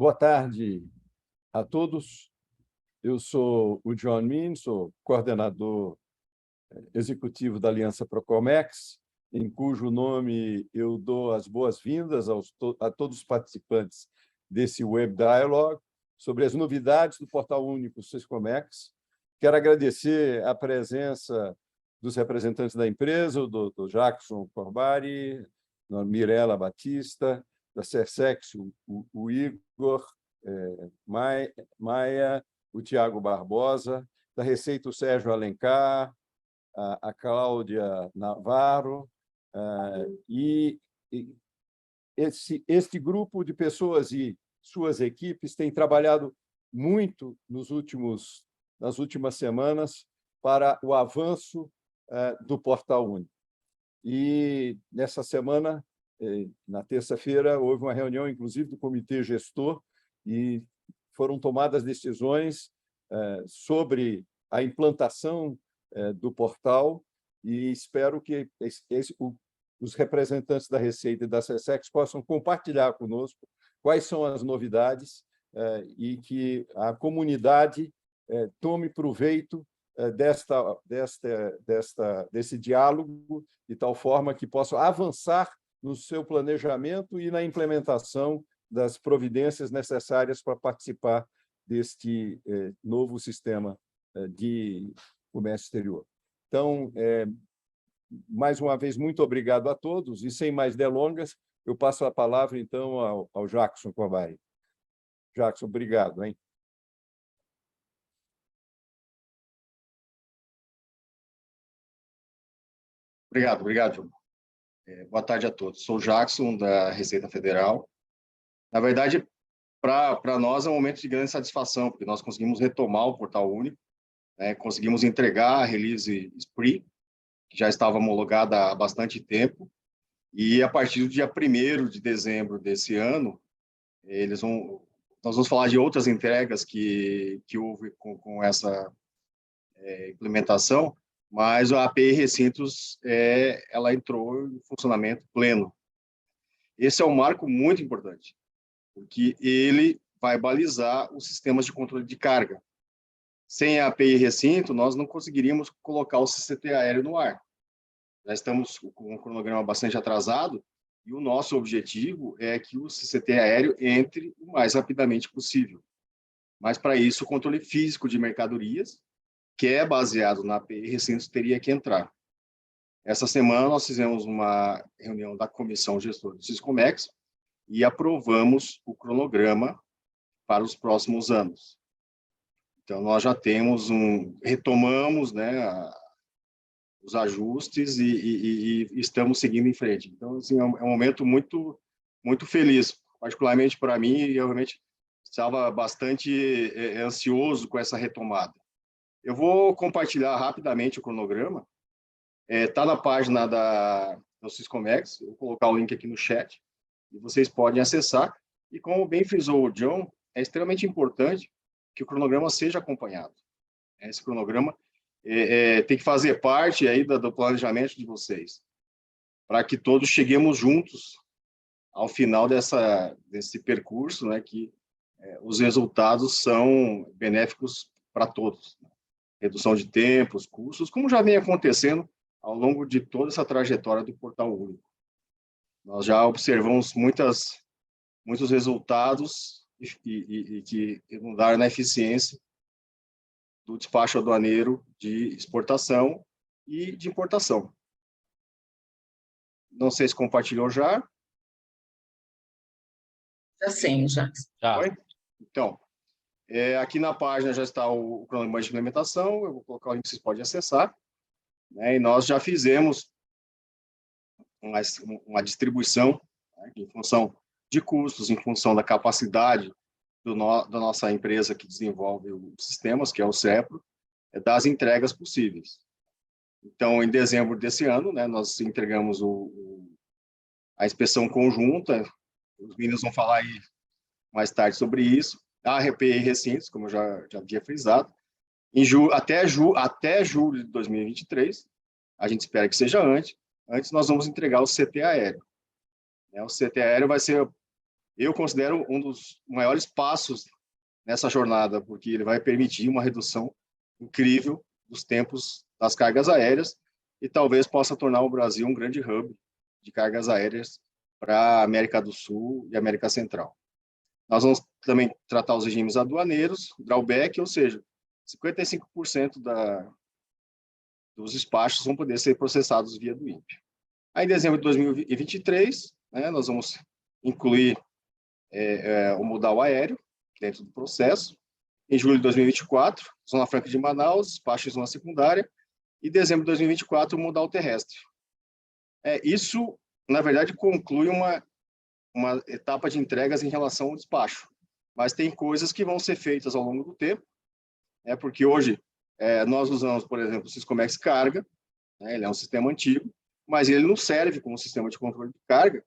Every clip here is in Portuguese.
Boa tarde a todos. Eu sou o John Min, sou coordenador executivo da Aliança Procomex, em cujo nome eu dou as boas-vindas a todos os participantes desse Web Dialogue sobre as novidades do Portal Único Syscomex. Quero agradecer a presença dos representantes da empresa, do Jackson Corbari, da Mirela Batista, da Cersex, o Igor Maia, o Tiago Barbosa, da Receita o Sérgio Alencar, a Cláudia Navarro, e este grupo de pessoas e suas equipes tem trabalhado muito nas últimas semanas para o avanço do Portal Único. E, nessa semana, na terça-feira, houve uma reunião, inclusive, do Comitê Gestor, e foram tomadas decisões sobre a implantação do portal, e espero que os representantes da Receita e da Cersex possam compartilhar conosco quais são as novidades e que a comunidade tome proveito desse diálogo, de tal forma que possam avançar no seu planejamento e na implementação das providências necessárias para participar deste novo sistema de comércio exterior. Então, mais uma vez, muito obrigado a todos, e sem mais delongas, eu passo a palavra, então, ao Jackson Corbari. Jackson, obrigado, hein? Obrigado, João. Boa tarde a todos. Sou o Jackson, da Receita Federal. Na verdade, para nós é um momento de grande satisfação, porque nós conseguimos retomar o Portal Único, conseguimos entregar a Release Spree, que já estava homologada há bastante tempo, e a partir do dia 1º de dezembro desse ano, nós vamos falar de outras entregas que houve com essa implementação, mas a API Recintos ela entrou em funcionamento pleno. Esse é um marco muito importante, porque ele vai balizar os sistemas de controle de carga. Sem a API Recinto, nós não conseguiríamos colocar o CCT aéreo no ar. Já estamos com um cronograma bastante atrasado, e o nosso objetivo é que o CCT aéreo entre o mais rapidamente possível. Mas, para isso, o controle físico de mercadorias, que é baseado na API Recintos, teria que entrar. Essa semana, nós fizemos uma reunião da Comissão Gestora do Syscomex e aprovamos o cronograma para os próximos anos. Então, nós já retomamos os ajustes e estamos seguindo em frente. Então, assim, é um momento muito, muito feliz, particularmente para mim, e eu realmente estava bastante ansioso com essa retomada. Eu vou compartilhar rapidamente o cronograma. Está na página do Syscomex, eu vou colocar o link aqui no chat, e vocês podem acessar. E como bem frisou o John, é extremamente importante que o cronograma seja acompanhado. Esse cronograma tem que fazer parte aí do planejamento de vocês, para que todos cheguemos juntos ao final desse percurso, que os resultados são benéficos para todos. Redução de tempos, custos, como já vem acontecendo ao longo de toda essa trajetória do Portal Único. Nós já observamos muitos resultados e que redundaram na eficiência do despacho aduaneiro de exportação e de importação. Não sei se compartilhou já. Já sim, já. Foi? Então, aqui na página já está o cronograma de implementação, eu vou colocar o link que vocês podem acessar, e nós já fizemos uma distribuição em função de custos, em função da capacidade da nossa empresa que desenvolve os sistemas, que é o CEPRO, das entregas possíveis. Então, em dezembro desse ano, nós entregamos a inspeção conjunta, os meninos vão falar aí mais tarde sobre isso, a API Recintos, como eu já havia frisado, até julho de 2023, a gente espera que seja antes nós vamos entregar o CT aéreo. O CT aéreo vai ser eu considero um dos maiores passos nessa jornada, porque ele vai permitir uma redução incrível dos tempos das cargas aéreas e talvez possa tornar o Brasil um grande hub de cargas aéreas para a América do Sul e América Central. Nós vamos também tratar os regimes aduaneiros, drawback, ou seja, 55% dos despachos vão poder ser processados via do INPE. Aí, em dezembro de 2023, né, nós vamos incluir o modal aéreo dentro do processo. Em julho de 2024, Zona Franca de Manaus, despacho em zona secundária. E em dezembro de 2024, o modal terrestre. Isso, na verdade, conclui uma etapa de entregas em relação ao despacho. Mas tem coisas que vão ser feitas ao longo do tempo, porque hoje nós usamos, por exemplo, o Syscomex Carga, né, ele é um sistema antigo, mas ele não serve como sistema de controle de carga,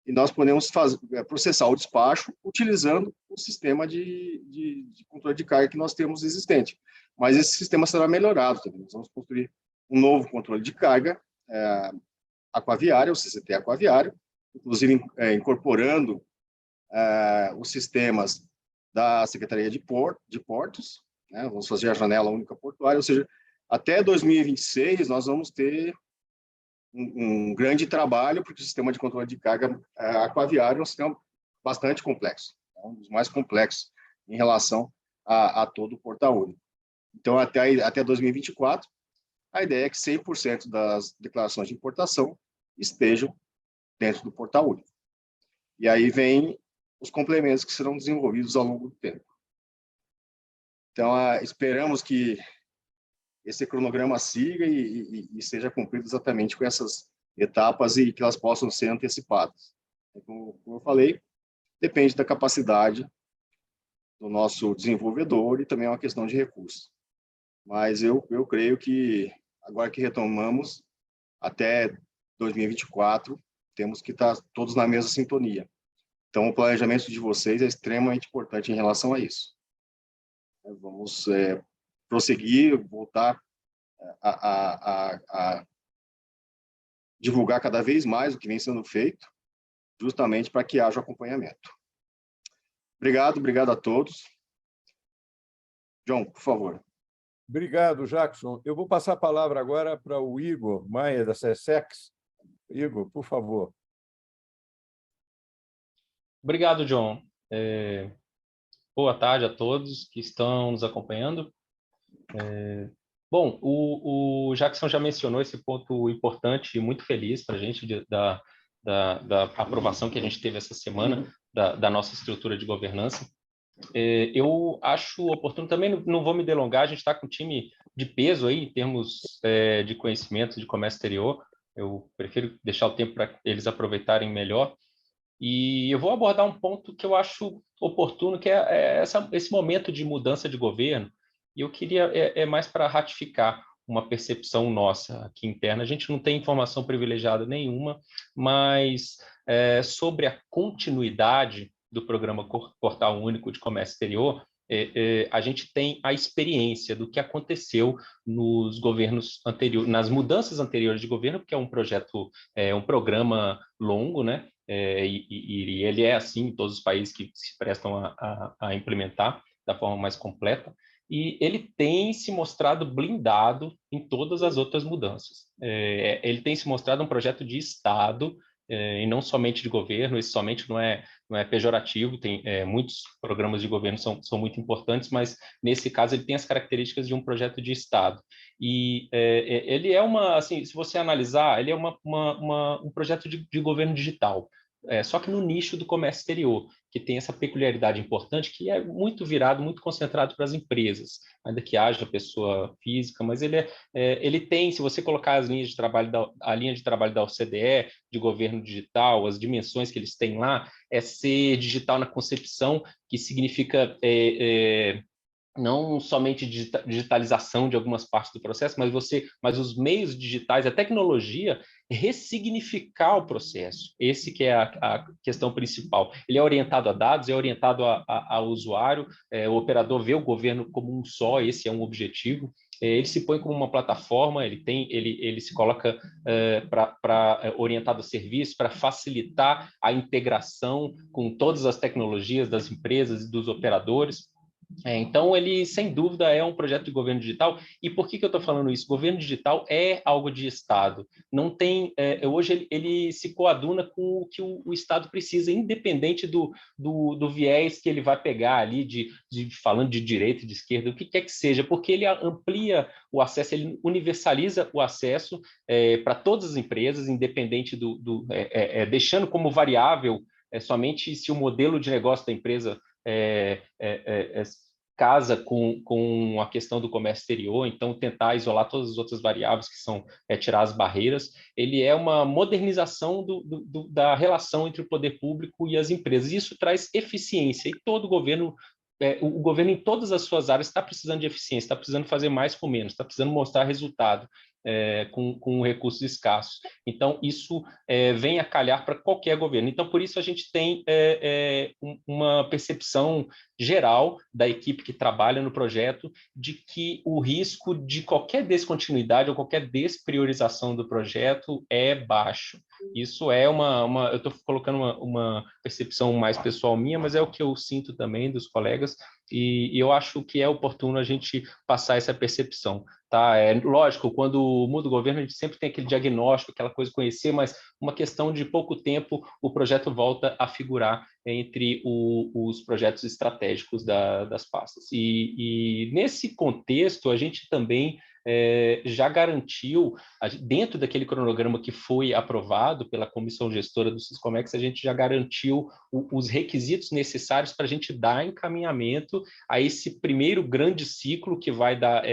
e nós podemos processar o despacho utilizando o sistema de controle de carga que nós temos existente. Mas esse sistema será melhorado também. Nós vamos construir um novo controle de carga aquaviário, o CCT aquaviário, inclusive incorporando os sistemas da Secretaria de Portos, né? Vamos fazer a janela única portuária, ou seja, até 2026 nós vamos ter um grande trabalho, porque o sistema de controle de carga aquaviário é um sistema bastante complexo, um dos mais complexos em relação a todo o Portal Único. Então, até 2024, a ideia é que 100% das declarações de importação estejam dentro do Portal Único. E aí vem os complementos que serão desenvolvidos ao longo do tempo. Então, esperamos que esse cronograma siga e seja cumprido exatamente com essas etapas e que elas possam ser antecipadas. Como eu falei, depende da capacidade do nosso desenvolvedor e também é uma questão de recursos. Mas eu creio que, agora que retomamos, até 2024, temos que estar todos na mesma sintonia. Então, o planejamento de vocês é extremamente importante em relação a isso. Vamos prosseguir, voltar a divulgar cada vez mais o que vem sendo feito, justamente para que haja acompanhamento. Obrigado a todos. João, por favor. Obrigado, Jackson. Eu vou passar a palavra agora para o Igor Maia, da SESEX. Igor, por favor. Obrigado, John. Boa tarde a todos que estão nos acompanhando. Bom, o Jackson já mencionou esse ponto importante e muito feliz para a gente da aprovação que a gente teve essa semana da nossa estrutura de governança. Eu acho oportuno, também não vou me delongar, a gente está com um time de peso aí em termos de conhecimento de comércio exterior. Eu prefiro deixar o tempo para eles aproveitarem melhor. E eu vou abordar um ponto que eu acho oportuno, que é esse momento de mudança de governo. E eu queria, mais para ratificar uma percepção nossa aqui interna. A gente não tem informação privilegiada nenhuma, mas sobre a continuidade do programa Portal Único de Comércio Exterior, a gente tem a experiência do que aconteceu nos governos anteriores, nas mudanças anteriores de governo, porque é um projeto, um programa longo, né? E ele é assim em todos os países que se prestam a implementar da forma mais completa, e ele tem se mostrado blindado em todas as outras mudanças. Ele tem se mostrado um projeto de Estado, e não somente de governo. Isso somente não é pejorativo, tem muitos programas de governo são muito importantes, mas nesse caso ele tem as características de um projeto de Estado. E ele é assim, se você analisar, ele é um projeto de governo digital, só que no nicho do comércio exterior, que tem essa peculiaridade importante, que é muito virado, muito concentrado para as empresas, ainda que haja pessoa física, mas ele tem, se você colocar as linhas de trabalho a linha de trabalho da OCDE, de governo digital, as dimensões que eles têm lá, é ser digital na concepção, que significa não somente digitalização de algumas partes do processo, mas os meios digitais, a tecnologia, ressignificar o processo. Esse que é a questão principal. Ele é orientado a dados, é orientado ao usuário, o operador vê o governo como um só, esse é um objetivo. ele se põe como uma plataforma, ele se coloca orientado a serviço, para facilitar a integração com todas as tecnologias das empresas e dos operadores. Então, ele, sem dúvida, é um projeto de governo digital. E por que eu estou falando isso? Governo digital é algo de Estado. Não tem, hoje ele se coaduna com o que o Estado precisa, independente do viés que ele vai pegar ali, falando de direita, de esquerda, o que quer que seja, porque ele amplia o acesso, ele universaliza o acesso para todas as empresas, independente deixando como variável somente se o modelo de negócio da empresa casa com a questão do comércio exterior, então tentar isolar todas as outras variáveis que são tirar as barreiras. Ele é uma modernização da relação entre o poder público e as empresas. Isso traz eficiência, e todo governo, o governo em todas as suas áreas está precisando de eficiência, está precisando fazer mais com menos, está precisando mostrar resultado com recursos escassos. Então, isso vem a calhar para qualquer governo. Então, por isso, a gente tem uma percepção geral da equipe que trabalha no projeto de que o risco de qualquer descontinuidade ou qualquer despriorização do projeto é baixo. Isso é eu estou colocando uma percepção mais pessoal minha, mas é o que eu sinto também dos colegas, e eu acho que é oportuno a gente passar essa percepção. Tá? Lógico, quando muda o governo, a gente sempre tem aquele diagnóstico, aquela coisa de conhecer, mas uma questão de pouco tempo, o projeto volta a figurar entre os projetos estratégicos das pastas. E nesse contexto, a gente também já garantiu, dentro daquele cronograma que foi aprovado pela comissão gestora do Siscomex, a gente já garantiu os requisitos necessários para a gente dar encaminhamento a esse primeiro grande ciclo que vai dar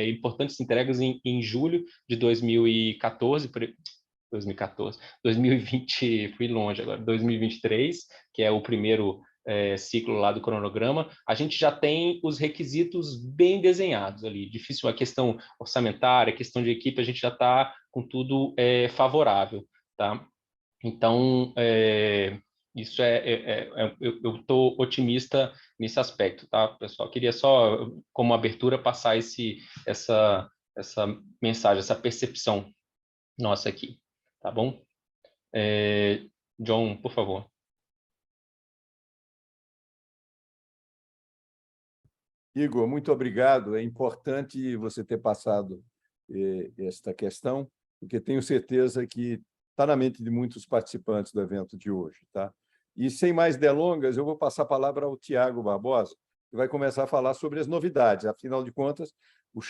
importantes entregas em julho de 2014, 2020, fui longe agora, 2023, que é o primeiro ciclo lá do cronograma. A gente já tem os requisitos bem desenhados ali, difícil a questão orçamentária, a questão de equipe, a gente já está com tudo favorável, tá? Então, isso eu estou otimista nesse aspecto, tá, pessoal? Queria só, como abertura, passar essa mensagem, essa percepção nossa aqui, tá bom? John, por favor. Igor, muito obrigado. É importante você ter passado esta questão, porque tenho certeza que está na mente de muitos participantes do evento de hoje. Tá? E, sem mais delongas, eu vou passar a palavra ao Tiago Barbosa, que vai começar a falar sobre as novidades. Afinal de contas, o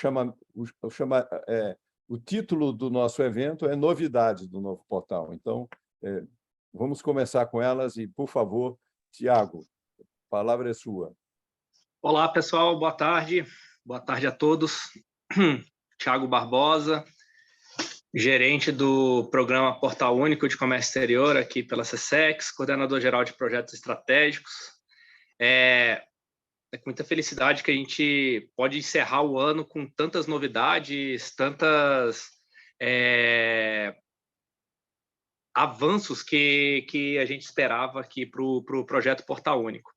título do nosso evento é Novidades do Novo Portal. Então, vamos começar com elas e, por favor, Tiago, a palavra é sua. Olá, pessoal, boa tarde a todos. Tiago Barbosa, gerente do programa Portal Único de Comércio Exterior aqui pela SESEX, coordenador-geral de projetos estratégicos. É com muita felicidade que a gente pode encerrar o ano com tantas novidades, tantas avanços que a gente esperava aqui para o projeto Portal Único.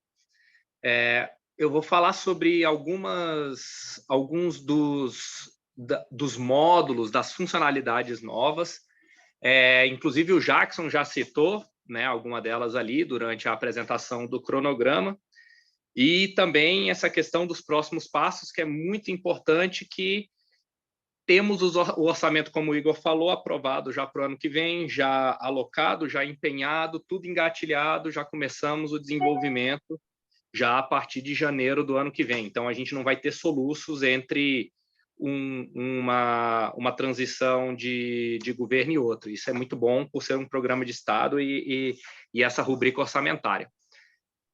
Eu vou falar sobre alguns dos módulos, das funcionalidades novas. Inclusive, o Jackson já citou, né, alguma delas ali durante a apresentação do cronograma. E também essa questão dos próximos passos, que é muito importante, que temos o orçamento, como o Igor falou, aprovado já para o ano que vem, já alocado, já empenhado, tudo engatilhado, já começamos o desenvolvimento já a partir de janeiro do ano que vem. Então, a gente não vai ter soluços entre uma transição de governo e outro. Isso é muito bom por ser um programa de Estado e essa rubrica orçamentária.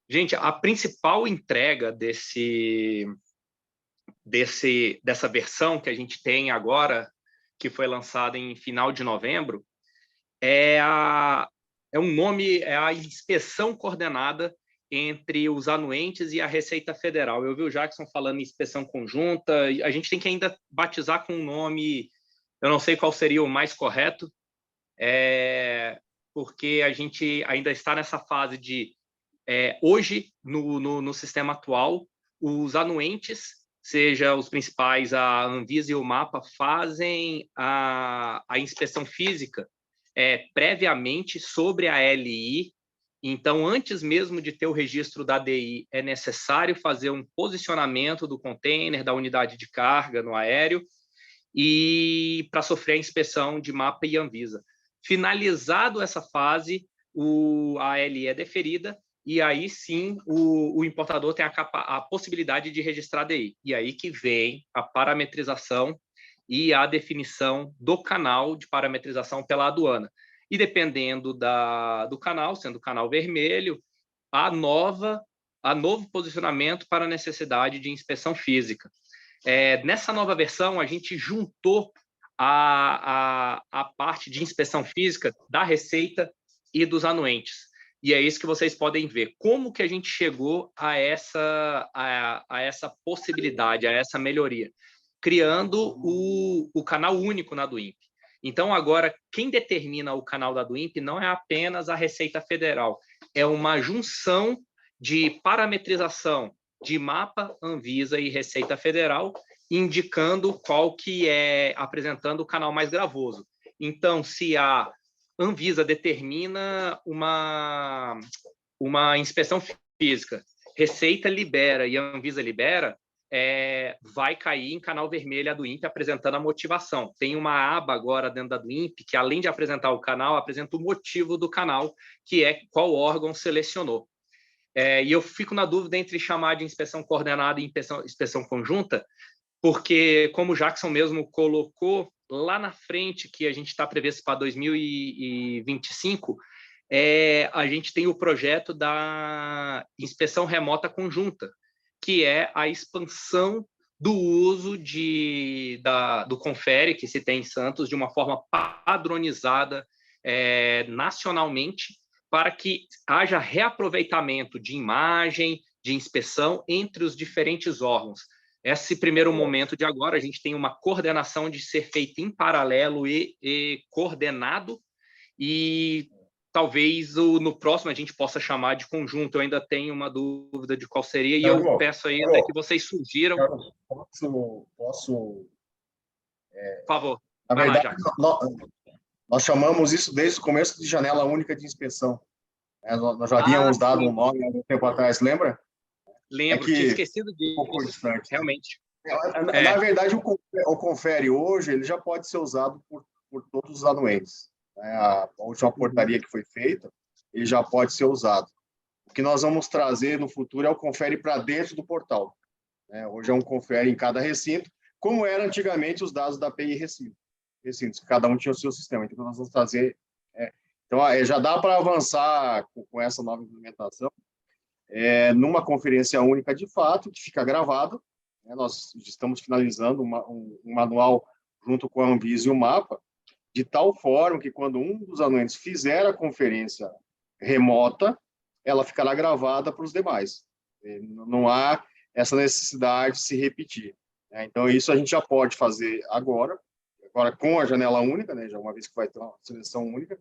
Gente, a principal entrega dessa versão que a gente tem agora, que foi lançada em final de novembro, é a inspeção coordenada entre os anuentes e a Receita Federal. Eu vi o Jackson falando em inspeção conjunta, a gente tem que ainda batizar com um nome, eu não sei qual seria o mais correto, porque a gente ainda está nessa fase de, hoje, no sistema atual, os anuentes seja os principais, a Anvisa e o MAPA, fazem a inspeção física previamente sobre a LI. Então, antes mesmo de ter o registro da DI, é necessário fazer um posicionamento do container, da unidade de carga no aéreo, e para sofrer a inspeção de MAPA e Anvisa. Finalizado essa fase, a LI é deferida, e aí sim o importador tem a possibilidade de registrar a DI. E aí que vem a parametrização e a definição do canal de parametrização pela aduana. E dependendo do canal, sendo o canal vermelho, a novo posicionamento para a necessidade de inspeção física. Nessa nova versão, a gente juntou a parte de inspeção física da Receita e dos anuentes. E é isso que vocês podem ver. Como que a gente chegou a essa possibilidade, a essa melhoria? Criando o canal único na DUIMP. Então, agora, quem determina o canal da DUIMP não é apenas a Receita Federal, é uma junção de parametrização de MAPA, Anvisa e Receita Federal, indicando qual que é, apresentando o canal mais gravoso. Então, se a Anvisa determina uma inspeção física, Receita libera e a Anvisa libera, vai cair em canal vermelho a DUIMP apresentando a motivação. Tem uma aba agora dentro da DUIMP que, além de apresentar o canal, apresenta o motivo do canal, que é qual órgão selecionou. E eu fico na dúvida entre chamar de inspeção coordenada e inspeção conjunta, porque, como o Jackson mesmo colocou lá na frente, que a gente está previsto para 2025, a gente tem o projeto da inspeção remota conjunta, que é a expansão do uso do Confere, que se tem em Santos, de uma forma padronizada nacionalmente, para que haja reaproveitamento de imagem, de inspeção entre os diferentes órgãos. Esse primeiro momento de agora, a gente tem uma coordenação de ser feita em paralelo e coordenado, e talvez no próximo a gente possa chamar de conjunto. Eu ainda tenho uma dúvida de qual seria, e eu peço aí até que vocês sugiram. Posso? Por favor. Na verdade, nós chamamos isso desde o começo de janela única de inspeção. Nós já havíamos dado um nome há um tempo atrás, lembra? Lembro, tinha esquecido disso. Um pouco distante. Realmente. Na verdade, o Confere hoje ele já pode ser usado por todos os anuentes. A última portaria que foi feita, ele já pode ser usado. O que nós vamos trazer no futuro é o Confere para dentro do portal. Hoje é um Confere em cada recinto, como era antigamente os dados da API recintos, cada um tinha o seu sistema. Então, nós vamos trazer... Então, já dá para avançar com essa nova implementação numa conferência única de fato, que fica gravado. Nós estamos finalizando um manual junto com a Anvisa e o MAPA, de tal forma que quando um dos anuentes fizer a conferência remota, ela ficará gravada para os demais. Não há essa necessidade de se repetir. Então, isso a gente já pode fazer agora com a janela única, já uma vez que vai ter uma seleção única,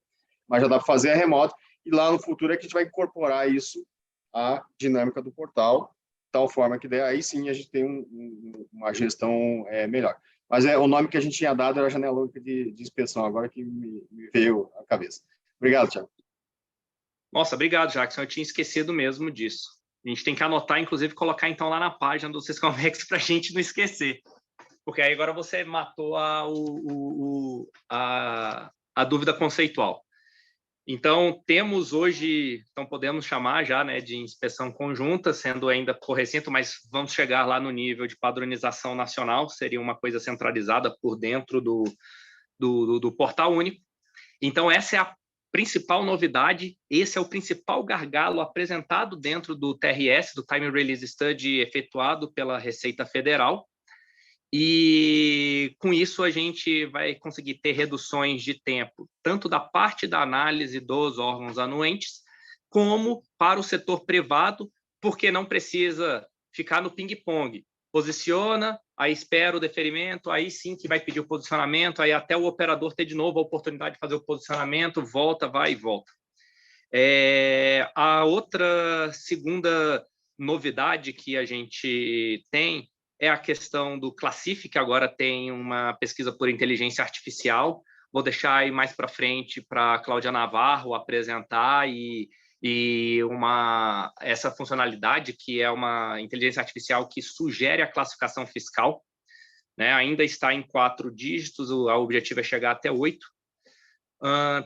mas já dá para fazer a remota, e lá no futuro é que a gente vai incorporar isso à dinâmica do portal, de tal forma que daí, aí sim a gente tem uma gestão melhor. Mas o nome que a gente tinha dado era a janela única de inspeção, agora que me veio à cabeça. Obrigado, Thiago. Nossa, obrigado, Jackson. Eu tinha esquecido mesmo disso. A gente tem que anotar, inclusive, colocar então lá na página do Sysconvex para a gente não esquecer. Porque aí agora você matou a dúvida conceitual. Então, temos hoje, então podemos chamar já de inspeção conjunta, sendo ainda por recinto, mas vamos chegar lá no nível de padronização nacional, seria uma coisa centralizada por dentro do portal único. Então, essa é a principal novidade, esse é o principal gargalo apresentado dentro do TRS, do Time Release Study, efetuado pela Receita Federal. E com isso a gente vai conseguir ter reduções de tempo, tanto da parte da análise dos órgãos anuentes, como para o setor privado, porque não precisa ficar no ping-pong. Posiciona, aí espera o deferimento, aí sim que vai pedir o posicionamento, aí até o operador ter de novo a oportunidade de fazer o posicionamento, volta, vai e volta. A outra segunda novidade que a gente tem é a questão do Classific, que agora tem uma pesquisa por inteligência artificial. Vou deixar aí mais para frente para a Cláudia Navarro apresentar essa funcionalidade, que é uma inteligência artificial que sugere a classificação fiscal, né? Ainda está em 4 dígitos, o objetivo é chegar até 8.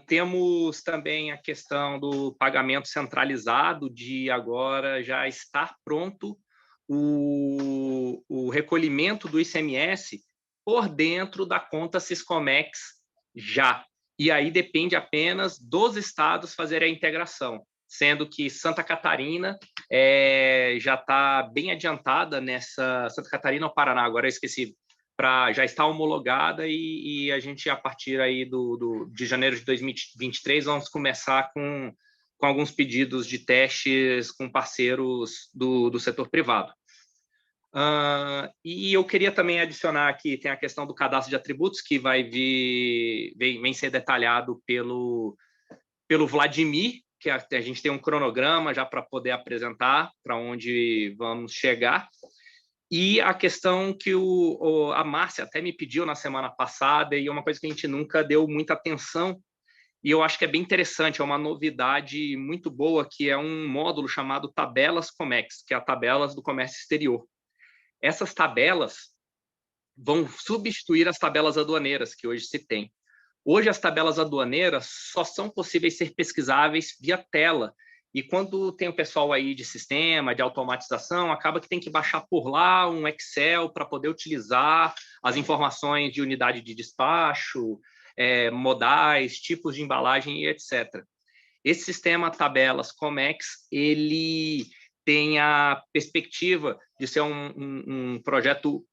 Temos também a questão do pagamento centralizado, de agora já estar pronto o recolhimento do ICMS por dentro da conta Siscomex já. E aí depende apenas dos estados fazerem a integração, sendo que Santa Catarina já está bem adiantada nessa... Santa Catarina ou Paraná, agora eu esqueci, já está homologada e a gente, a partir aí de janeiro de 2023, vamos começar com alguns pedidos de testes com parceiros do setor privado. E eu queria também adicionar aqui, tem a questão do cadastro de atributos, que vem ser detalhado pelo Vladimir, que a gente tem um cronograma já para poder apresentar para onde vamos chegar. E a questão que a Márcia até me pediu na semana passada, e é uma coisa que a gente nunca deu muita atenção, e eu acho que é bem interessante, é uma novidade muito boa, que é um módulo chamado Tabelas Comex, que é a Tabelas do Comércio Exterior. Essas tabelas vão substituir as tabelas aduaneiras que hoje se tem. Hoje, as tabelas aduaneiras só são possíveis ser pesquisáveis via tela, e quando tem o pessoal aí de sistema, de automatização, acaba que tem que baixar por lá um Excel para poder utilizar as informações de unidade de despacho, modais, tipos de embalagem e etc. Esse sistema Tabelas Comex, ele tem a perspectiva de ser um projeto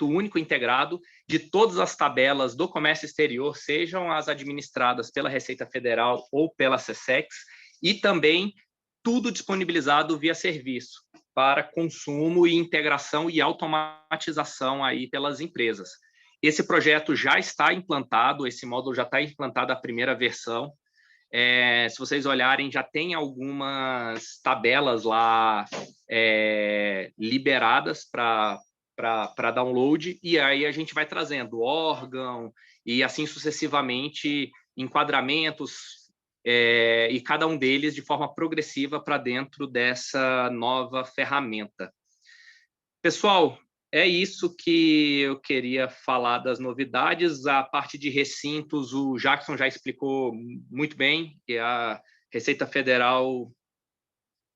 único integrado de todas as tabelas do comércio exterior, sejam as administradas pela Receita Federal ou pela SESEX, e também tudo disponibilizado via serviço para consumo e integração e automatização aí pelas empresas. Esse projeto já está implantado, esse módulo já está implantado, a primeira versão. Se vocês olharem, já tem algumas tabelas lá liberadas para download, e aí a gente vai trazendo órgão e assim sucessivamente, enquadramentos, e cada um deles de forma progressiva para dentro dessa nova ferramenta. Pessoal, é isso que eu queria falar das novidades. A parte de recintos, o Jackson já explicou muito bem, que a Receita Federal...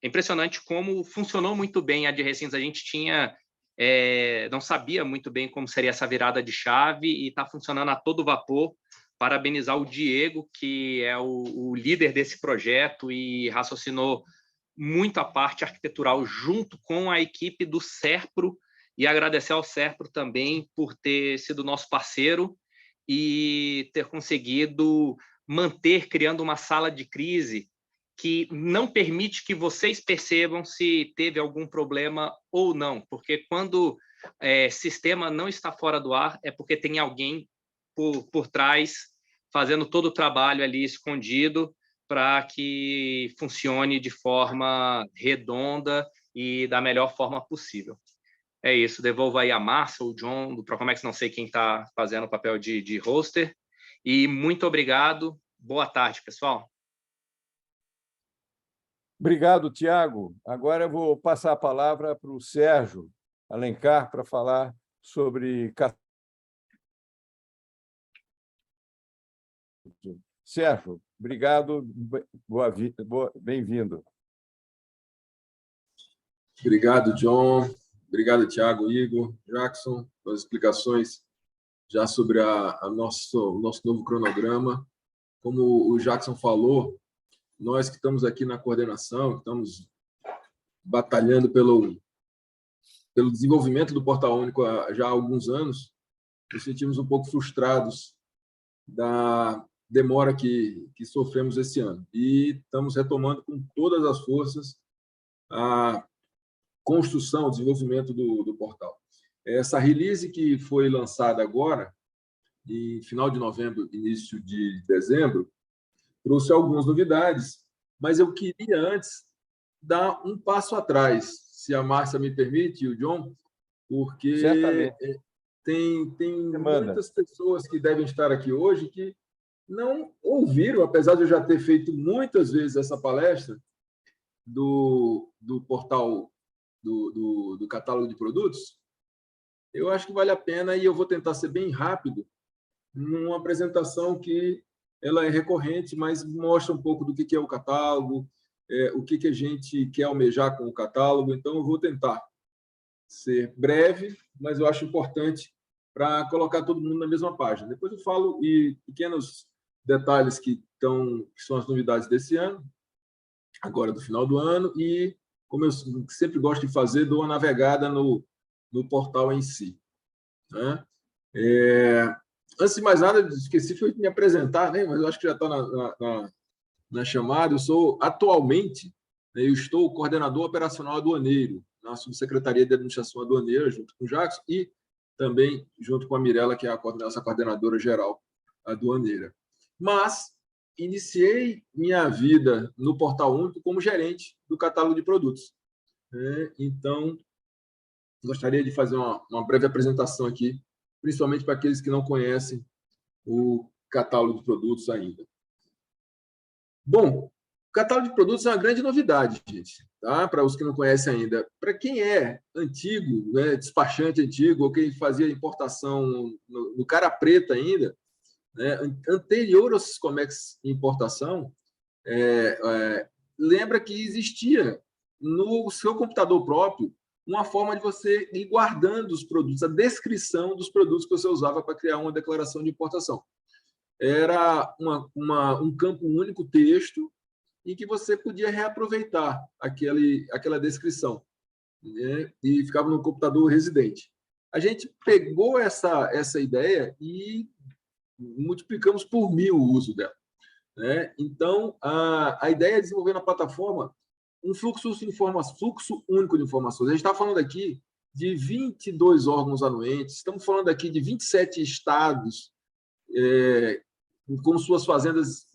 É impressionante como funcionou muito bem a de recintos. A gente não sabia muito bem como seria essa virada de chave e está funcionando a todo vapor. Parabenizar o Diego, que é o líder desse projeto e raciocinou muito a parte arquitetural junto com a equipe do Serpro, e agradecer ao Serpro também por ter sido nosso parceiro e ter conseguido criando uma sala de crise que não permite que vocês percebam se teve algum problema ou não, porque quando sistema não está fora do ar, é porque tem alguém por trás fazendo todo o trabalho ali escondido para que funcione de forma redonda e da melhor forma possível. É isso, devolvo aí a Márcia, o John, do Procomex, não sei quem está fazendo o papel de hoster. E muito obrigado. Boa tarde, pessoal. Obrigado, Tiago. Agora eu vou passar a palavra para o Sérgio Alencar para falar sobre... Sérgio, obrigado, bem-vindo. Obrigado, John. Obrigado, Tiago, Igor, Jackson, pelas explicações já sobre o nosso novo cronograma. Como o Jackson falou, nós que estamos aqui na coordenação, que estamos batalhando pelo desenvolvimento do Portal Único já há alguns anos, nos sentimos um pouco frustrados da demora que sofremos esse ano. E estamos retomando com todas as forças a construção, o desenvolvimento do portal. Essa release que foi lançada agora, em final de novembro, início de dezembro, trouxe algumas novidades, mas eu queria antes dar um passo atrás, se a Márcia me permite, e o John, porque Certamente. tem muitas pessoas que devem estar aqui hoje que não ouviram, apesar de eu já ter feito muitas vezes essa palestra do portal do catálogo de produtos. Eu acho que vale a pena, e eu vou tentar ser bem rápido, numa apresentação que ela é recorrente, mas mostra um pouco do que é o catálogo, o que a gente quer almejar com o catálogo. Então, eu vou tentar ser breve, mas eu acho importante para colocar todo mundo na mesma página. Depois eu falo e pequenos detalhes que são as novidades desse ano, agora do final do ano, e, como eu sempre gosto de fazer, dou uma navegada no portal em si, né? Antes de mais nada, esqueci de me apresentar, né? Mas eu acho que já está na chamada. Eu sou, atualmente, eu estou coordenador operacional aduaneiro na Subsecretaria de Administração Aduaneira, junto com o Jackson, e também junto com a Mirella, que é a nossa coordenadora geral aduaneira. Mas iniciei minha vida no Portal Único como gerente do catálogo de produtos. Então, gostaria de fazer uma breve apresentação aqui, principalmente para aqueles que não conhecem o catálogo de produtos ainda. Bom, o catálogo de produtos é uma grande novidade, gente, tá? Para os que não conhecem ainda. Para quem é antigo, né, despachante antigo, ou quem fazia importação no cara preta ainda, né, anterior ao Siscomex importação, lembra que existia no seu computador próprio uma forma de você ir guardando os produtos, a descrição dos produtos que você usava para criar uma declaração de importação. Era um campo único, texto, em que você podia reaproveitar aquela descrição, né? E ficava no computador residente. A gente pegou essa ideia e multiplicamos por 1000 o uso dela, né? Então, a ideia é desenvolver na plataforma um fluxo único de informações. A gente está falando aqui de 22 órgãos anuentes, estamos falando aqui de 27 estados, com suas fazendas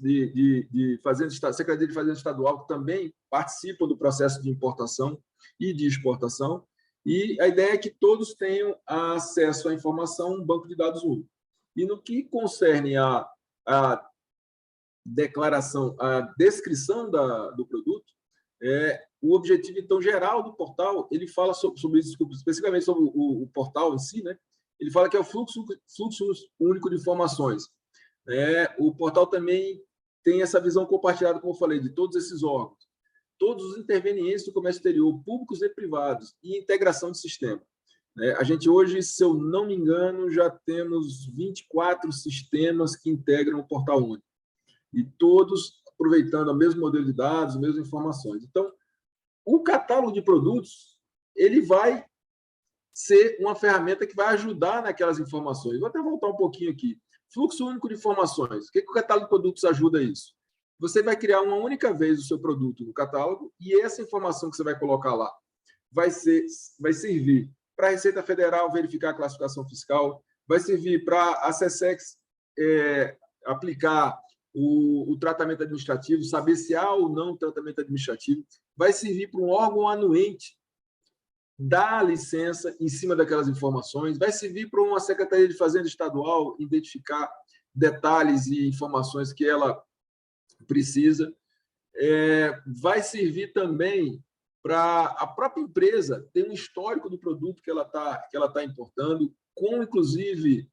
Secretaria de Fazenda Estadual, que também participam do processo de importação e de exportação. E a ideia é que todos tenham acesso à informação, um banco de dados único. E no que concerne a declaração, a descrição do produto, o objetivo, então, geral do portal, ele fala sobre isso, especificamente sobre o portal em si, né? Ele fala que é o fluxo único de informações. O portal também tem essa visão compartilhada, como eu falei, de todos esses órgãos, todos os intervenientes do comércio exterior, públicos e privados, e integração de sistema. A gente hoje, se eu não me engano, já temos 24 sistemas que integram o portal único, e todos aproveitando o mesmo modelo de dados, as mesmas informações. Então, o catálogo de produtos, ele vai ser uma ferramenta que vai ajudar naquelas informações. Vou até voltar um pouquinho aqui. Fluxo único de informações. O que o catálogo de produtos ajuda a isso? Você vai criar uma única vez o seu produto no catálogo e essa informação que você vai colocar lá vai servir para a Receita Federal verificar a classificação fiscal, vai servir para a SESEX aplicar o tratamento administrativo, saber se há ou não tratamento administrativo, vai servir para um órgão anuente dar licença em cima daquelas informações, vai servir para uma Secretaria de Fazenda Estadual identificar detalhes e informações que ela precisa, vai servir também para a própria empresa ter um histórico do produto que ela tá importando, com, inclusive,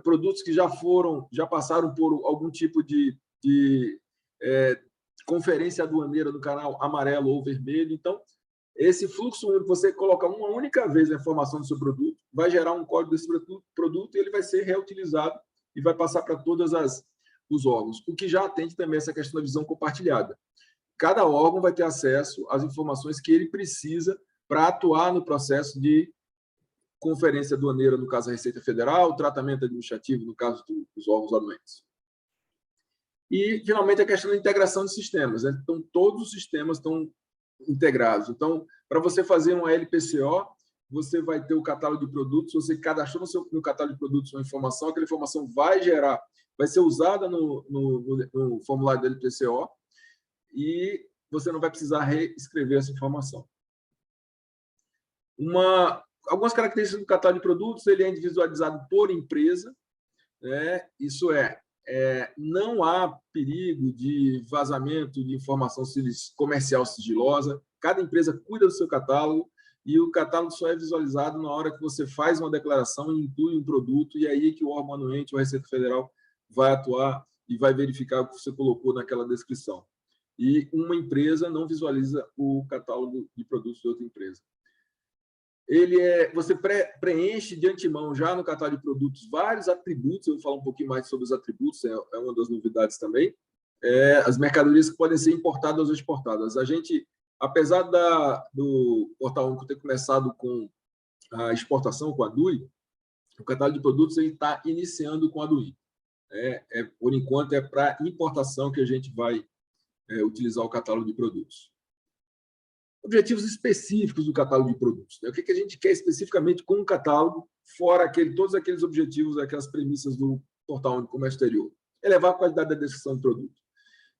produtos que já passaram por algum tipo de conferência aduaneira no canal amarelo ou vermelho. Então, esse fluxo único, você coloca uma única vez a informação do seu produto, vai gerar um código desse produto e ele vai ser reutilizado e vai passar para todos os órgãos, o que já atende também essa questão da visão compartilhada. Cada órgão vai ter acesso às informações que ele precisa para atuar no processo de conferência aduaneira, no caso da Receita Federal, tratamento administrativo, no caso dos órgãos anuentes. E, finalmente, a questão da integração de sistemas, né? Então, todos os sistemas estão integrados. Então, para você fazer um LPCO, você vai ter o catálogo de produtos, você cadastrou no catálogo de produtos uma informação, aquela informação vai ser usada no formulário do LPCO e você não vai precisar reescrever essa informação. Uma algumas características do catálogo de produtos, ele é individualizado por empresa, né? Isso não há perigo de vazamento de informação comercial sigilosa, cada empresa cuida do seu catálogo, e o catálogo só é visualizado na hora que você faz uma declaração e inclui um produto, e aí que o órgão anuente, ou a Receita Federal, vai atuar e vai verificar o que você colocou naquela descrição. E uma empresa não visualiza o catálogo de produtos de outra empresa. Você preenche de antemão, já no catálogo de produtos, vários atributos. Eu vou falar um pouquinho mais sobre os atributos, é uma das novidades também. As mercadorias que podem ser importadas ou exportadas. A gente, apesar do Portal Único ter começado com a exportação, com a DUI, o catálogo de produtos está iniciando com a DUI. Por enquanto, é para importação que a gente vai utilizar o catálogo de produtos. Objetivos específicos do catálogo de produtos. O que a gente quer especificamente com o catálogo, fora todos aqueles objetivos, aquelas premissas do Portal Único Comércio Exterior? Elevar a qualidade da descrição do produto.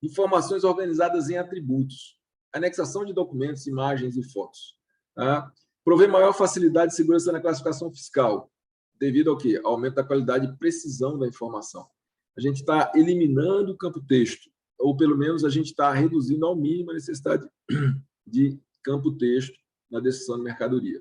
Informações organizadas em atributos. Anexação de documentos, imagens e fotos. Tá? Prover maior facilidade e segurança na classificação fiscal, devido ao quê? Ao aumento da qualidade e precisão da informação. A gente está eliminando o campo texto, ou pelo menos a gente está reduzindo ao mínimo a necessidade de campo texto na descrição de mercadoria.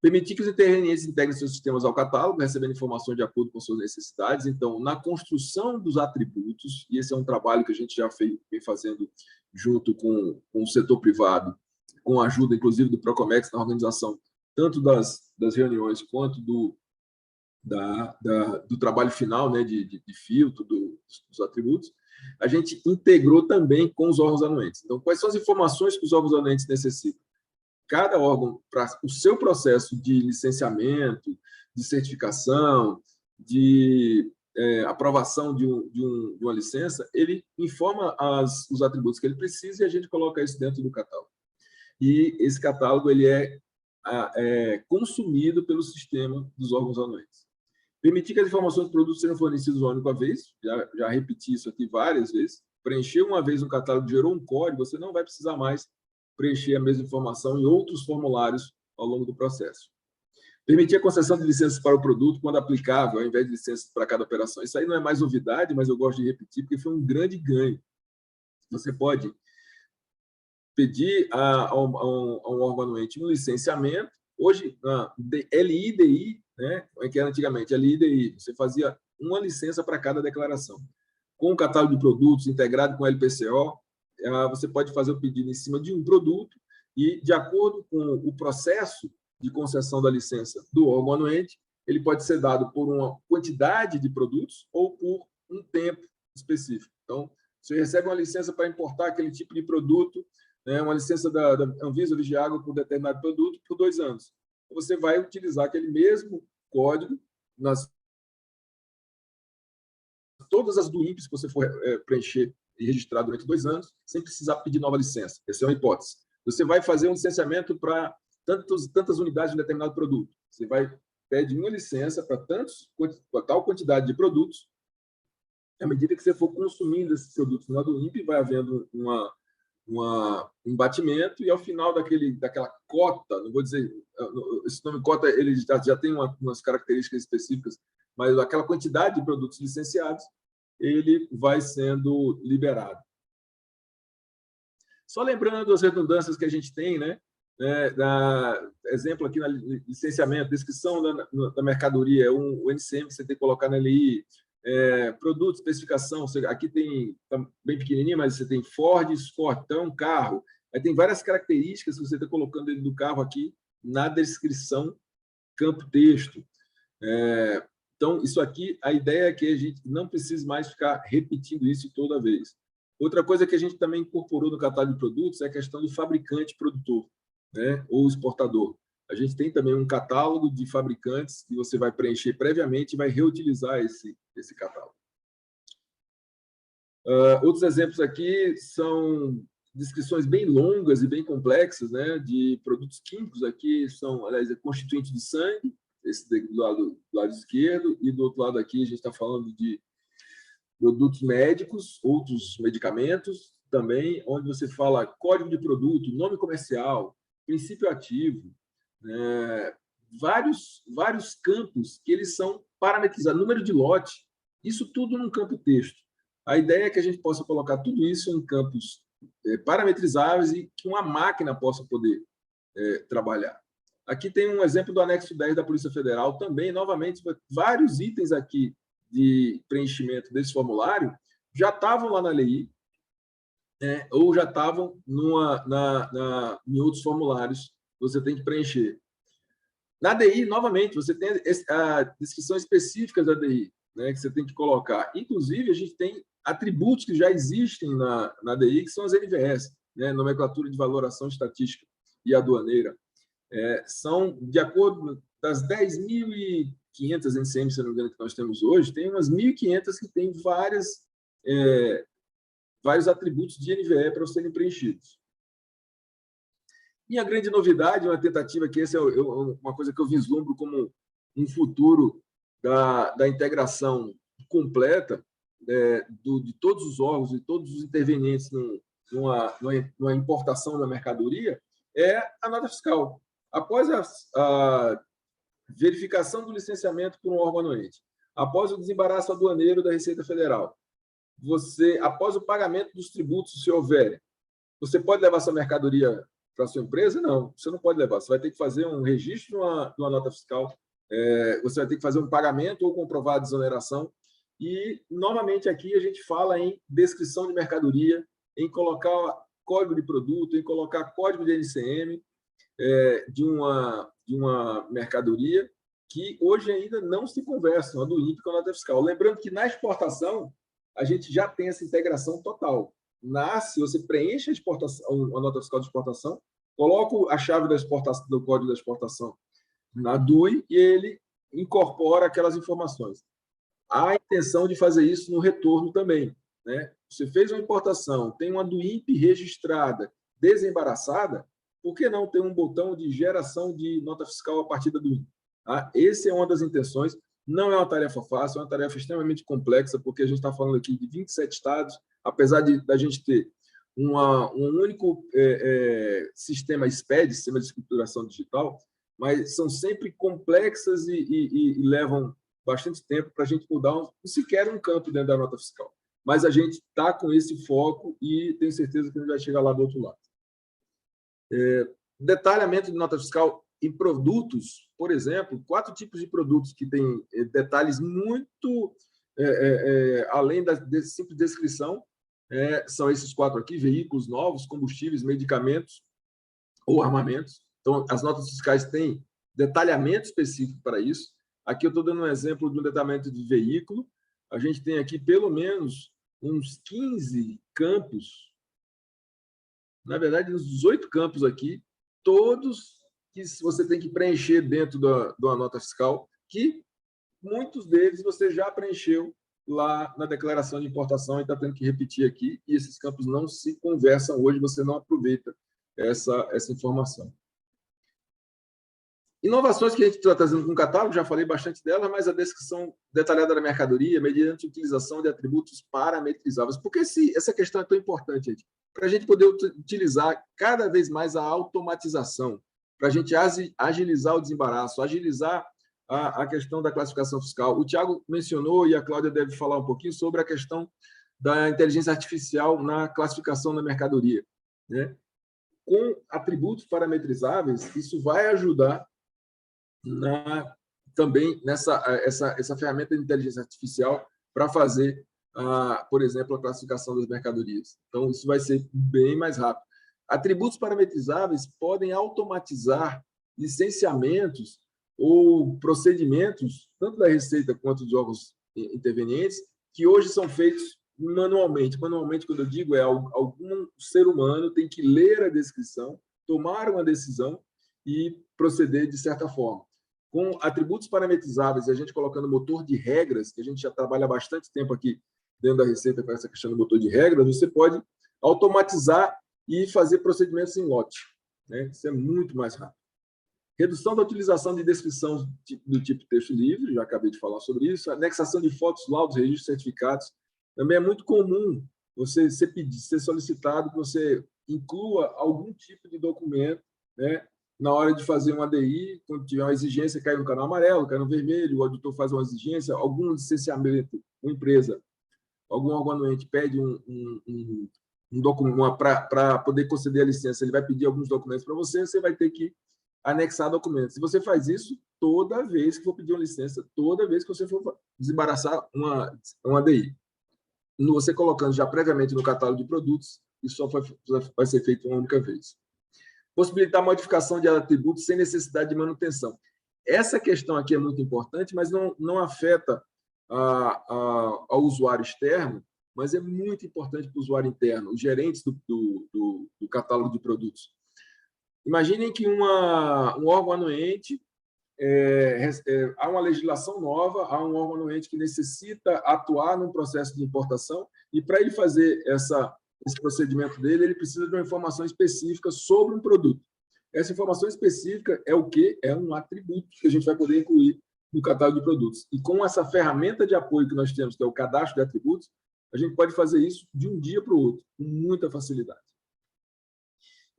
Permitir que os intervenientes integrem seus sistemas ao catálogo, recebendo informações de acordo com suas necessidades. Então, na construção dos atributos, e esse é um trabalho que a gente já vem fazendo junto com o setor privado, com a ajuda, inclusive, do Procomex na organização, tanto das reuniões quanto do trabalho final, né, de filtro dos atributos, a gente integrou também com os órgãos anuentes. Então, quais são as informações que os órgãos anuentes necessitam? Cada órgão, para o seu processo de licenciamento, de certificação, de aprovação de uma licença, ele informa os atributos que ele precisa e a gente coloca isso dentro do catálogo. E esse catálogo ele é consumido pelo sistema dos órgãos anuentes. Permitir que as informações do produto sejam fornecidas uma única vez, já repeti isso aqui várias vezes. Preencher uma vez um catálogo, gerou um código, você não vai precisar mais preencher a mesma informação em outros formulários ao longo do processo. Permitir a concessão de licenças para o produto quando aplicável, ao invés de licenças para cada operação. Isso aí não é mais novidade, mas eu gosto de repetir, porque foi um grande ganho. Você pode pedir a um órgão anuente um licenciamento. Hoje, na LIDI, né, que era antigamente, LIDI, você fazia uma licença para cada declaração. Com o catálogo de produtos integrado com o LPCO, você pode fazer o pedido em cima de um produto e, de acordo com o processo de concessão da licença do órgão anuente, ele pode ser dado por uma quantidade de produtos ou por um tempo específico. Então, você recebe uma licença para importar aquele tipo de produto, né, uma licença da Anvisa ou Vigiágua por determinado produto por 2 anos. Você vai utilizar aquele mesmo código nas todas as do INPE que você for preencher e registrar durante 2 anos, sem precisar pedir nova licença. Essa é uma hipótese. Você vai fazer um licenciamento para tantas unidades de um determinado produto. Você vai pedir uma licença para tal quantidade de produtos. À medida que você for consumindo esses produtos no do INPE, vai havendo um batimento, e ao final daquela cota, não vou dizer, esse nome cota ele já tem umas características específicas, mas aquela quantidade de produtos licenciados, ele vai sendo liberado. Só lembrando as redundâncias que a gente tem, né? Exemplo aqui na licenciamento, descrição da mercadoria, o NCM que você tem que colocar na LI, produto, especificação, aqui tem, tá bem pequenininho, mas você tem Ford, Escort, então é um carro. Aí tem várias características que você está colocando dentro do carro aqui na descrição, campo texto. Então, isso aqui, a ideia é que a gente não precise mais ficar repetindo isso toda vez. Outra coisa que a gente também incorporou no catálogo de produtos é a questão do fabricante produtor, né, ou exportador. A gente tem também um catálogo de fabricantes que você vai preencher previamente e vai reutilizar esse catálogo. Outros exemplos aqui são descrições bem longas e bem complexas, né, de produtos químicos. Aqui são, aliás, constituintes de sangue, esse do lado esquerdo, e do outro lado aqui a gente está falando de produtos médicos, outros medicamentos também, onde você fala código de produto, nome comercial, princípio ativo, vários campos que eles são parametrizados, número de lote, isso tudo num campo texto. A ideia é que a gente possa colocar tudo isso em campos parametrizáveis e que uma máquina possa poder trabalhar. Aqui tem um exemplo do anexo 10 da Polícia Federal, também, novamente, vários itens aqui de preenchimento desse formulário já estavam lá na LEI, ou já estavam em outros formulários que você tem que preencher. Na DI, novamente, você tem a descrição específica da DI, né, que você tem que colocar. Inclusive, a gente tem atributos que já existem na DI, que são as NVS, né, Nomenclatura de Valoração Estatística e Aduaneira. São, de acordo das 10.500 NCM, se não me engano, que nós temos hoje, tem umas 1.500 que tem vários atributos de NVE para serem preenchidos. E a grande novidade, uma tentativa que essa é uma coisa que eu vislumbro como um futuro da integração completa de todos os órgãos e todos os intervenientes numa importação da mercadoria, é a nota fiscal. Após a verificação do licenciamento por um órgão anuente, após o desembaraço aduaneiro da Receita Federal, após o pagamento dos tributos, se houver, você pode levar sua mercadoria para a sua empresa? Não, você não pode levar. Você vai ter que fazer um registro de uma nota fiscal, você vai ter que fazer um pagamento ou comprovar a desoneração. E, novamente, aqui a gente fala em descrição de mercadoria, em colocar código de produto, em colocar código de NCM de uma mercadoria que hoje ainda não se conversam, a do INPE com a nota fiscal. Lembrando que na exportação a gente já tem essa integração total. Você preenche a nota fiscal de exportação, coloca a chave do código da exportação na DUI e ele incorpora aquelas informações. Há a intenção de fazer isso no retorno também, né? Você fez uma importação, tem uma DUIMP registrada, desembaraçada, por que não ter um botão de geração de nota fiscal a partir da DUIMP? Essa é uma das intenções. Não é uma tarefa fácil, é uma tarefa extremamente complexa, porque a gente está falando aqui de 27 estados, apesar da gente ter um único sistema SPED, Sistema de Escrituração Digital, mas são sempre complexas e levam bastante tempo para a gente mudar sequer um campo dentro da nota fiscal. Mas a gente está com esse foco e tenho certeza que a gente vai chegar lá do outro lado. Detalhamento de nota fiscal em produtos, por exemplo, 4 tipos de produtos que têm detalhes muito além da simples descrição, são esses 4 aqui: veículos novos, combustíveis, medicamentos ou armamentos. Então, as notas fiscais têm detalhamento específico para isso. Aqui eu estou dando um exemplo de um detalhamento de veículo. A gente tem aqui pelo menos uns 15 campos, na verdade, uns 18 campos aqui, todos que você tem que preencher dentro de uma nota fiscal, que muitos deles você já preencheu lá na declaração de importação e está tendo que repetir aqui, e esses campos não se conversam hoje, você não aproveita essa informação. Inovações que a gente está trazendo com o catálogo, já falei bastante dela, mas a descrição detalhada da mercadoria mediante utilização de atributos parametrizáveis. Por que essa questão é tão importante, gente? Para a gente poder utilizar cada vez mais a automatização, para a gente agilizar o desembaraço, agilizar a questão da classificação fiscal. O Tiago mencionou, e a Cláudia deve falar um pouquinho, sobre a questão da inteligência artificial na classificação da mercadoria, né? Com atributos parametrizáveis, isso vai ajudar também essa ferramenta de inteligência artificial para fazer, por exemplo, a classificação das mercadorias. Então, isso vai ser bem mais rápido. Atributos parametrizáveis podem automatizar licenciamentos ou procedimentos, tanto da Receita quanto dos órgãos intervenientes, que hoje são feitos manualmente. Manualmente, quando eu digo, algum ser humano tem que ler a descrição, tomar uma decisão e proceder de certa forma. Com atributos parametrizáveis, a gente colocando motor de regras, que a gente já trabalha há bastante tempo aqui dentro da Receita com essa questão do motor de regras, você pode automatizar e fazer procedimentos em lote, né? Isso é muito mais rápido. Redução da utilização de descrição do tipo texto livre, já acabei de falar sobre isso. Anexação de fotos, laudos, registros, certificados. Também é muito comum você ser solicitado que você inclua algum tipo de documento, né, na hora de fazer um ADI, quando tiver uma exigência, cai no canal amarelo, cai no vermelho, o auditor faz uma exigência, algum licenciamento, uma empresa, algum órgão anuente pede um documento para poder conceder a licença, ele vai pedir alguns documentos para você, você vai ter que anexar documentos. Se você faz isso toda vez que for pedir uma licença, toda vez que você for desembaraçar uma ADI. Você colocando já previamente no catálogo de produtos, isso só vai ser feito uma única vez. Possibilitar a modificação de atributos sem necessidade de manutenção. Essa questão aqui é muito importante, mas não afeta ao usuário externo, mas é muito importante para o usuário interno, os gerentes do catálogo de produtos. Imaginem que um órgão anuente, há uma legislação nova, há um órgão anuente que necessita atuar num processo de importação, e para ele fazer esse procedimento dele, ele precisa de uma informação específica sobre um produto. Essa informação específica é o quê? É um atributo que a gente vai poder incluir no catálogo de produtos. E com essa ferramenta de apoio que nós temos, que é o cadastro de atributos, a gente pode fazer isso de um dia para o outro, com muita facilidade.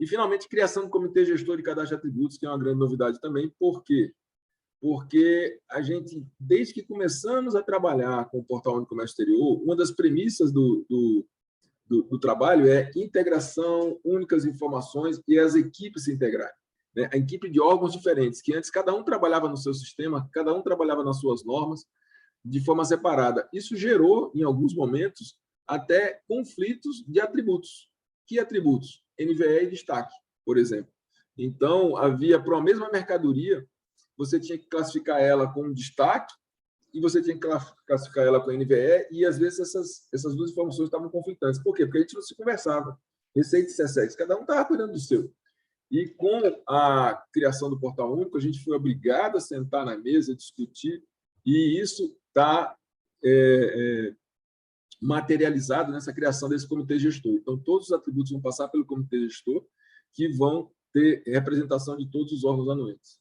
E, finalmente, criação do comitê gestor de cadastro de atributos, que é uma grande novidade também. Por quê? Porque a gente, desde que começamos a trabalhar com o Portal Único Comércio Exterior, uma das premissas do trabalho é integração, únicas informações e as equipes se integrarem. Né? A equipe de órgãos diferentes, que antes cada um trabalhava no seu sistema, cada um trabalhava nas suas normas, de forma separada. Isso gerou, em alguns momentos, até conflitos de atributos. Que atributos? NVE e destaque, por exemplo. Então, havia, para a mesma mercadoria, você tinha que classificar ela com destaque e você tinha que classificar ela com NVE, e, às vezes, essas duas informações estavam conflitantes. Por quê? Porque a gente não se conversava. Receita e SESEX, cada um estava cuidando do seu. E, com a criação do Portal Único, a gente foi obrigado a sentar na mesa, discutir, e isso está materializado nessa criação desse comitê gestor. Então, todos os atributos vão passar pelo comitê gestor, que vão ter representação de todos os órgãos anuentes,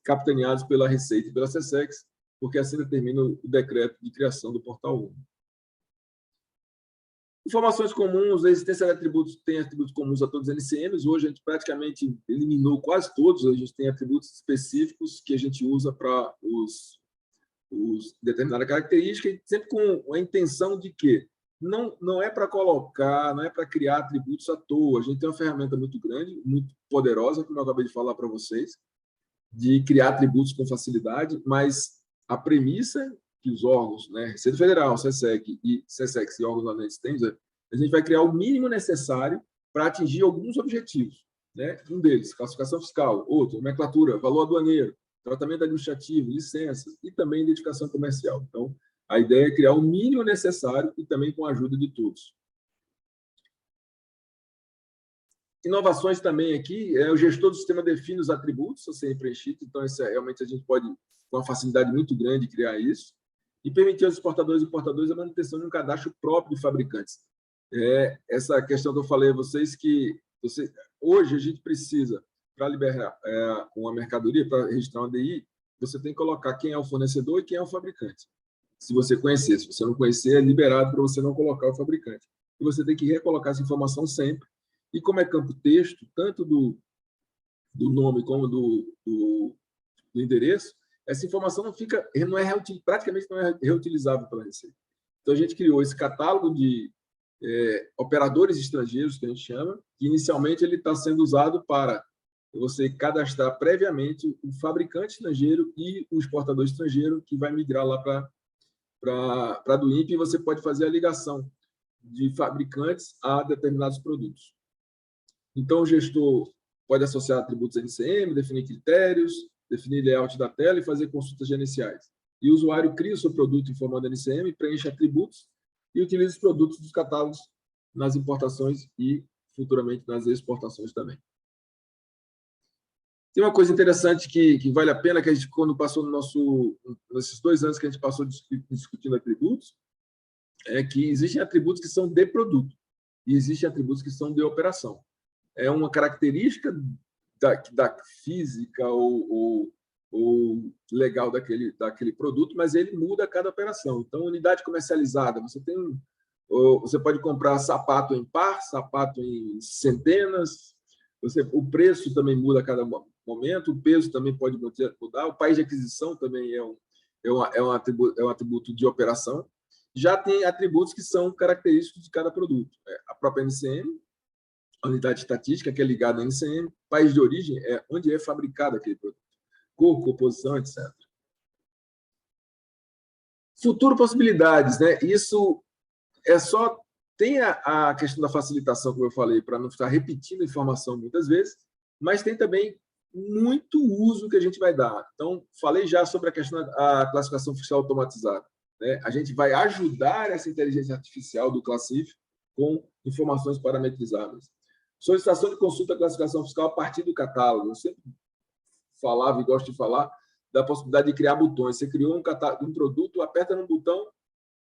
capitaneados pela Receita e pela SESEX, porque assim determina o decreto de criação do Portal Único. Informações comuns, a existência de atributos, tem atributos comuns a todos os NCMs. Hoje a gente praticamente eliminou quase todos, a gente tem atributos específicos que a gente usa para os determinada característica, sempre com a intenção de que não é para colocar, não é para criar atributos à toa. A gente tem uma ferramenta muito grande, muito poderosa, como eu acabei de falar para vocês, de criar atributos com facilidade, mas a premissa que os órgãos, né, Receita Federal, SESEC e SESEX e órgãos anuentes têm, a gente vai criar o mínimo necessário para atingir alguns objetivos. Né? Um deles, classificação fiscal; outro, nomenclatura, valor aduaneiro; tratamento administrativo, licenças e também identificação comercial. Então, a ideia é criar o mínimo necessário e também com a ajuda de todos. Inovações também aqui, o gestor do sistema define os atributos a serem preenchidos, então realmente a gente pode, com uma facilidade muito grande, criar isso, e permitir aos exportadores e importadores a manutenção de um cadastro próprio de fabricantes. Essa questão que eu falei a vocês, que hoje a gente precisa, para liberar uma mercadoria, para registrar uma ADI, você tem que colocar quem é o fornecedor e quem é o fabricante. Se você conhecer, se você não conhecer, é liberado para você não colocar o fabricante. E você tem que recolocar essa informação sempre. E como é campo texto, tanto do nome como do endereço, essa informação praticamente não é reutilizável pela Receita. Então, a gente criou esse catálogo de operadores estrangeiros, que a gente chama, que inicialmente ele está sendo usado para você cadastrar previamente o fabricante estrangeiro e o exportador estrangeiro, que vai migrar lá para a do INPE, e você pode fazer a ligação de fabricantes a determinados produtos. Então, o gestor pode associar atributos NCM, definir critérios, definir layout da tela e fazer consultas gerenciais. E o usuário cria o seu produto informando NCM, preenche atributos e utiliza os produtos dos catálogos nas importações e, futuramente, nas exportações também. Tem uma coisa interessante que vale a pena, que a gente, quando passou nesses 2 anos que a gente passou discutindo atributos, é que existem atributos que são de produto e existem atributos que são de operação. É uma característica da física ou legal daquele produto, mas ele muda a cada operação. Então, unidade comercializada, você pode comprar sapato em par, sapato em centenas, o preço também muda a cada momento, o peso também pode mudar, o país de aquisição também é um atributo de operação. Já tem atributos que são característicos de cada produto. A própria NCM, a unidade estatística, que é ligada à NCM, país de origem é onde é fabricado aquele produto, cor, composição, etc. Futuro possibilidades, né? Isso é só... Tem a questão da facilitação, como eu falei, para não estar repetindo a informação muitas vezes, mas tem também muito uso que a gente vai dar. Então, falei já sobre a questão da classificação fiscal automatizada, né? A gente vai ajudar essa inteligência artificial do Classif com informações parametrizáveis. Solicitação de consulta à classificação fiscal a partir do catálogo. Eu sempre falava e gosto de falar da possibilidade de criar botões. Você criou um produto, aperta no botão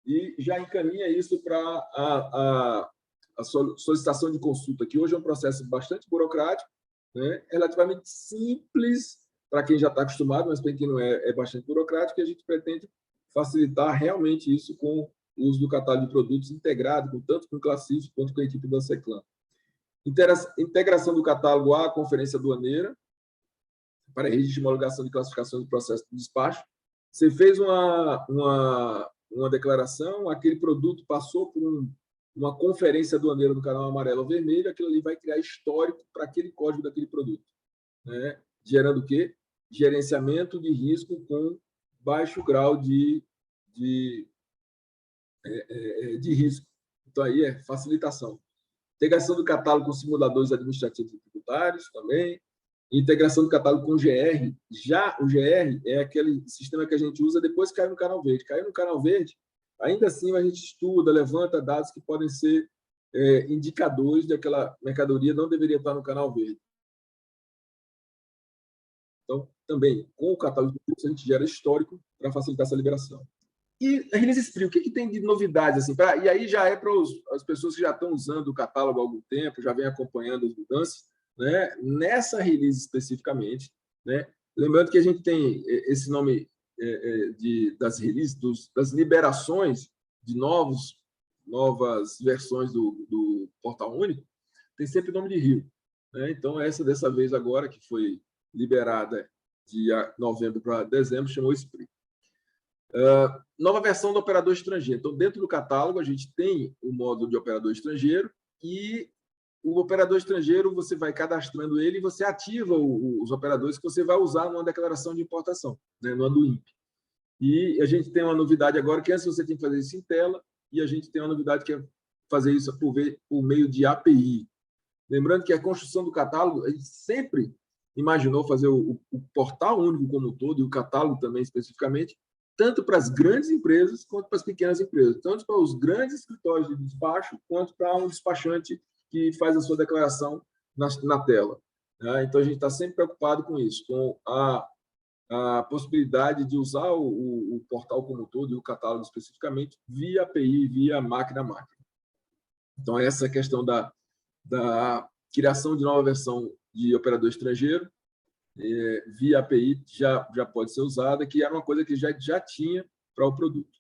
e já encaminha isso para a solicitação de consulta, que hoje é um processo bastante burocrático, né? Relativamente simples para quem já está acostumado, mas para quem não é bastante burocrático, e a gente pretende facilitar realmente isso com o uso do catálogo de produtos integrado, tanto com o Classif quanto com a equipe da Seclan. Integração do catálogo à conferência aduaneira, para registro de homologação de classificação do processo de despacho. Você fez uma declaração, aquele produto passou por uma conferência aduaneira do canal amarelo ou vermelho, aquilo ali vai criar histórico para aquele código daquele produto, né? Gerando o quê? Gerenciamento de risco com baixo grau de risco. Então, aí é facilitação. Integração do catálogo com simuladores administrativos e tributários também. Integração do catálogo com o GR. Já o GR é aquele sistema que a gente usa depois que cai no canal verde. Caiu no canal verde, ainda assim a gente estuda, levanta dados que podem ser indicadores de aquela mercadoria não deveria estar no canal verde. Então, também, com o catálogo de produtos, a gente gera histórico para facilitar essa liberação. E a Release Spree, o que tem de novidades? Assim, e aí já é para as pessoas que já estão usando o catálogo há algum tempo, já vêm acompanhando as mudanças, né? Nessa release especificamente, né? Lembrando que a gente tem esse nome das releases, das liberações de novas versões do Portal Único, tem sempre nome de rio, né? Então, dessa vez agora, que foi liberada de novembro para dezembro, chamou Spree. Nova versão do operador estrangeiro. Então, dentro do catálogo, a gente tem o módulo de operador estrangeiro e o operador estrangeiro, você vai cadastrando ele e você ativa os operadores que você vai usar numa declaração de importação, né, no ANDUIMP. E a gente tem uma novidade agora, que antes você tem que fazer isso em tela, e a gente tem uma novidade que é fazer isso por meio de API. Lembrando que a construção do catálogo, a gente sempre imaginou fazer o portal único como um todo, e o catálogo também especificamente, tanto para as grandes empresas quanto para as pequenas empresas, tanto para os grandes escritórios de despacho quanto para um despachante que faz a sua declaração na tela. Então, a gente está sempre preocupado com isso, com a possibilidade de usar o portal como um todo e o catálogo especificamente via API, via máquina a máquina. Então, essa questão da criação de nova versão de operador estrangeiro via API já pode ser usada, que era uma coisa que já tinha para o produto.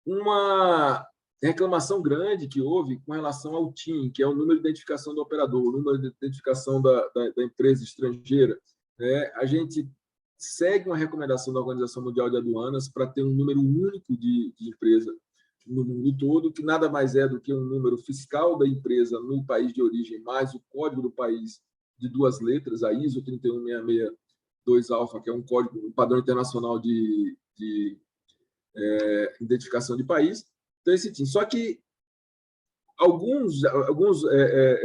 Uma reclamação grande que houve com relação ao TIM, que é o número de identificação do operador, o número de identificação da empresa estrangeira. A gente segue uma recomendação da Organização Mundial de Aduanas para ter um número único de empresa no mundo todo, que nada mais é do que um número fiscal da empresa no país de origem, mais o código do país de 2 letras, a ISO 31662-alfa, que é um código, um padrão internacional de identificação de país. Então, esse TIM. Só que alguns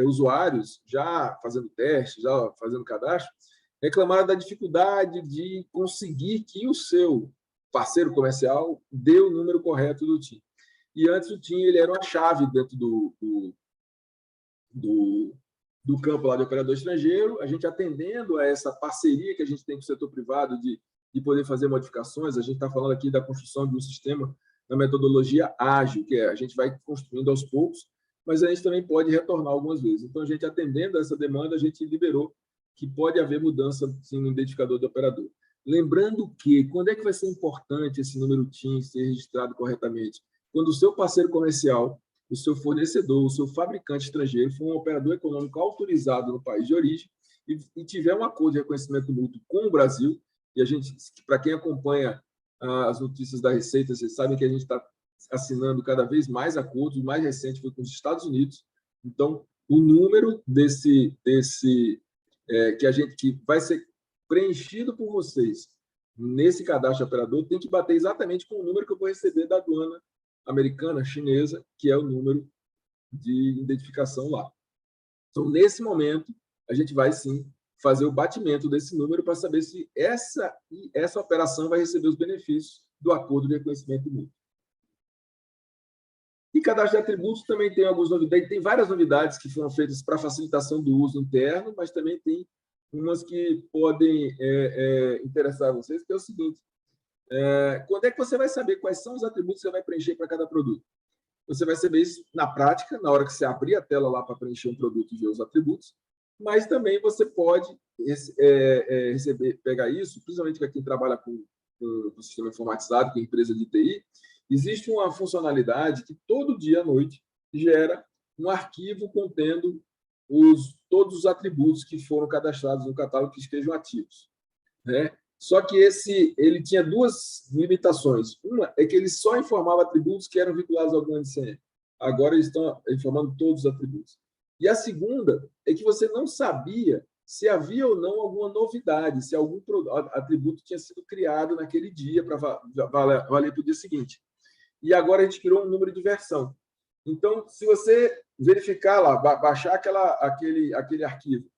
usuários, já fazendo teste, já fazendo cadastro, reclamaram da dificuldade de conseguir que o seu parceiro comercial dê o número correto do TIM. E antes o TIM ele era uma chave dentro do campo lá de operador estrangeiro, a gente atendendo a essa parceria que a gente tem com o setor privado de poder fazer modificações. A gente está falando aqui da construção de um sistema na metodologia ágil, que a gente vai construindo aos poucos, mas a gente também pode retornar algumas vezes. Então, a gente atendendo a essa demanda, a gente liberou que pode haver mudança sim, no identificador do operador. Lembrando que, quando é que vai ser importante esse número TIM ser registrado corretamente? Quando o seu parceiro comercial o seu fornecedor, o seu fabricante estrangeiro for um operador econômico autorizado no país de origem e tiver um acordo de reconhecimento mútuo com o Brasil, e a gente, para quem acompanha as notícias da Receita, vocês sabem que a gente está assinando cada vez mais acordos, o mais recente foi com os Estados Unidos. Então, o número que vai ser preenchido por vocês nesse cadastro de operador tem que bater exatamente com o número que eu vou receber da aduana americana, chinesa, que é o número de identificação lá. Então, nesse momento, a gente vai, sim, fazer o batimento desse número para saber se essa operação vai receber os benefícios do acordo de reconhecimento mútuo. E cadastro de atributos também tem algumas novidades, tem várias novidades que foram feitas para facilitação do uso interno, mas também tem umas que podem interessar vocês, que é o seguinte: quando é que você vai saber quais são os atributos que você vai preencher para cada produto? Você vai saber isso na prática, na hora que você abrir a tela lá para preencher um produto e ver os atributos, mas também você pode pegar isso, principalmente para quem trabalha com sistema informatizado, com empresa de TI. Existe uma funcionalidade que todo dia à noite gera um arquivo contendo todos os atributos que foram cadastrados no catálogo que estejam ativos, né? Só que ele tinha duas limitações. Uma é que ele só informava atributos que eram vinculados ao NCM. Agora eles estão informando todos os atributos. E a segunda é que você não sabia se havia ou não alguma novidade, se algum atributo tinha sido criado naquele dia para valer para o dia seguinte. E agora a gente criou um número de versão. Então, se você verificar lá, baixar aquele arquivo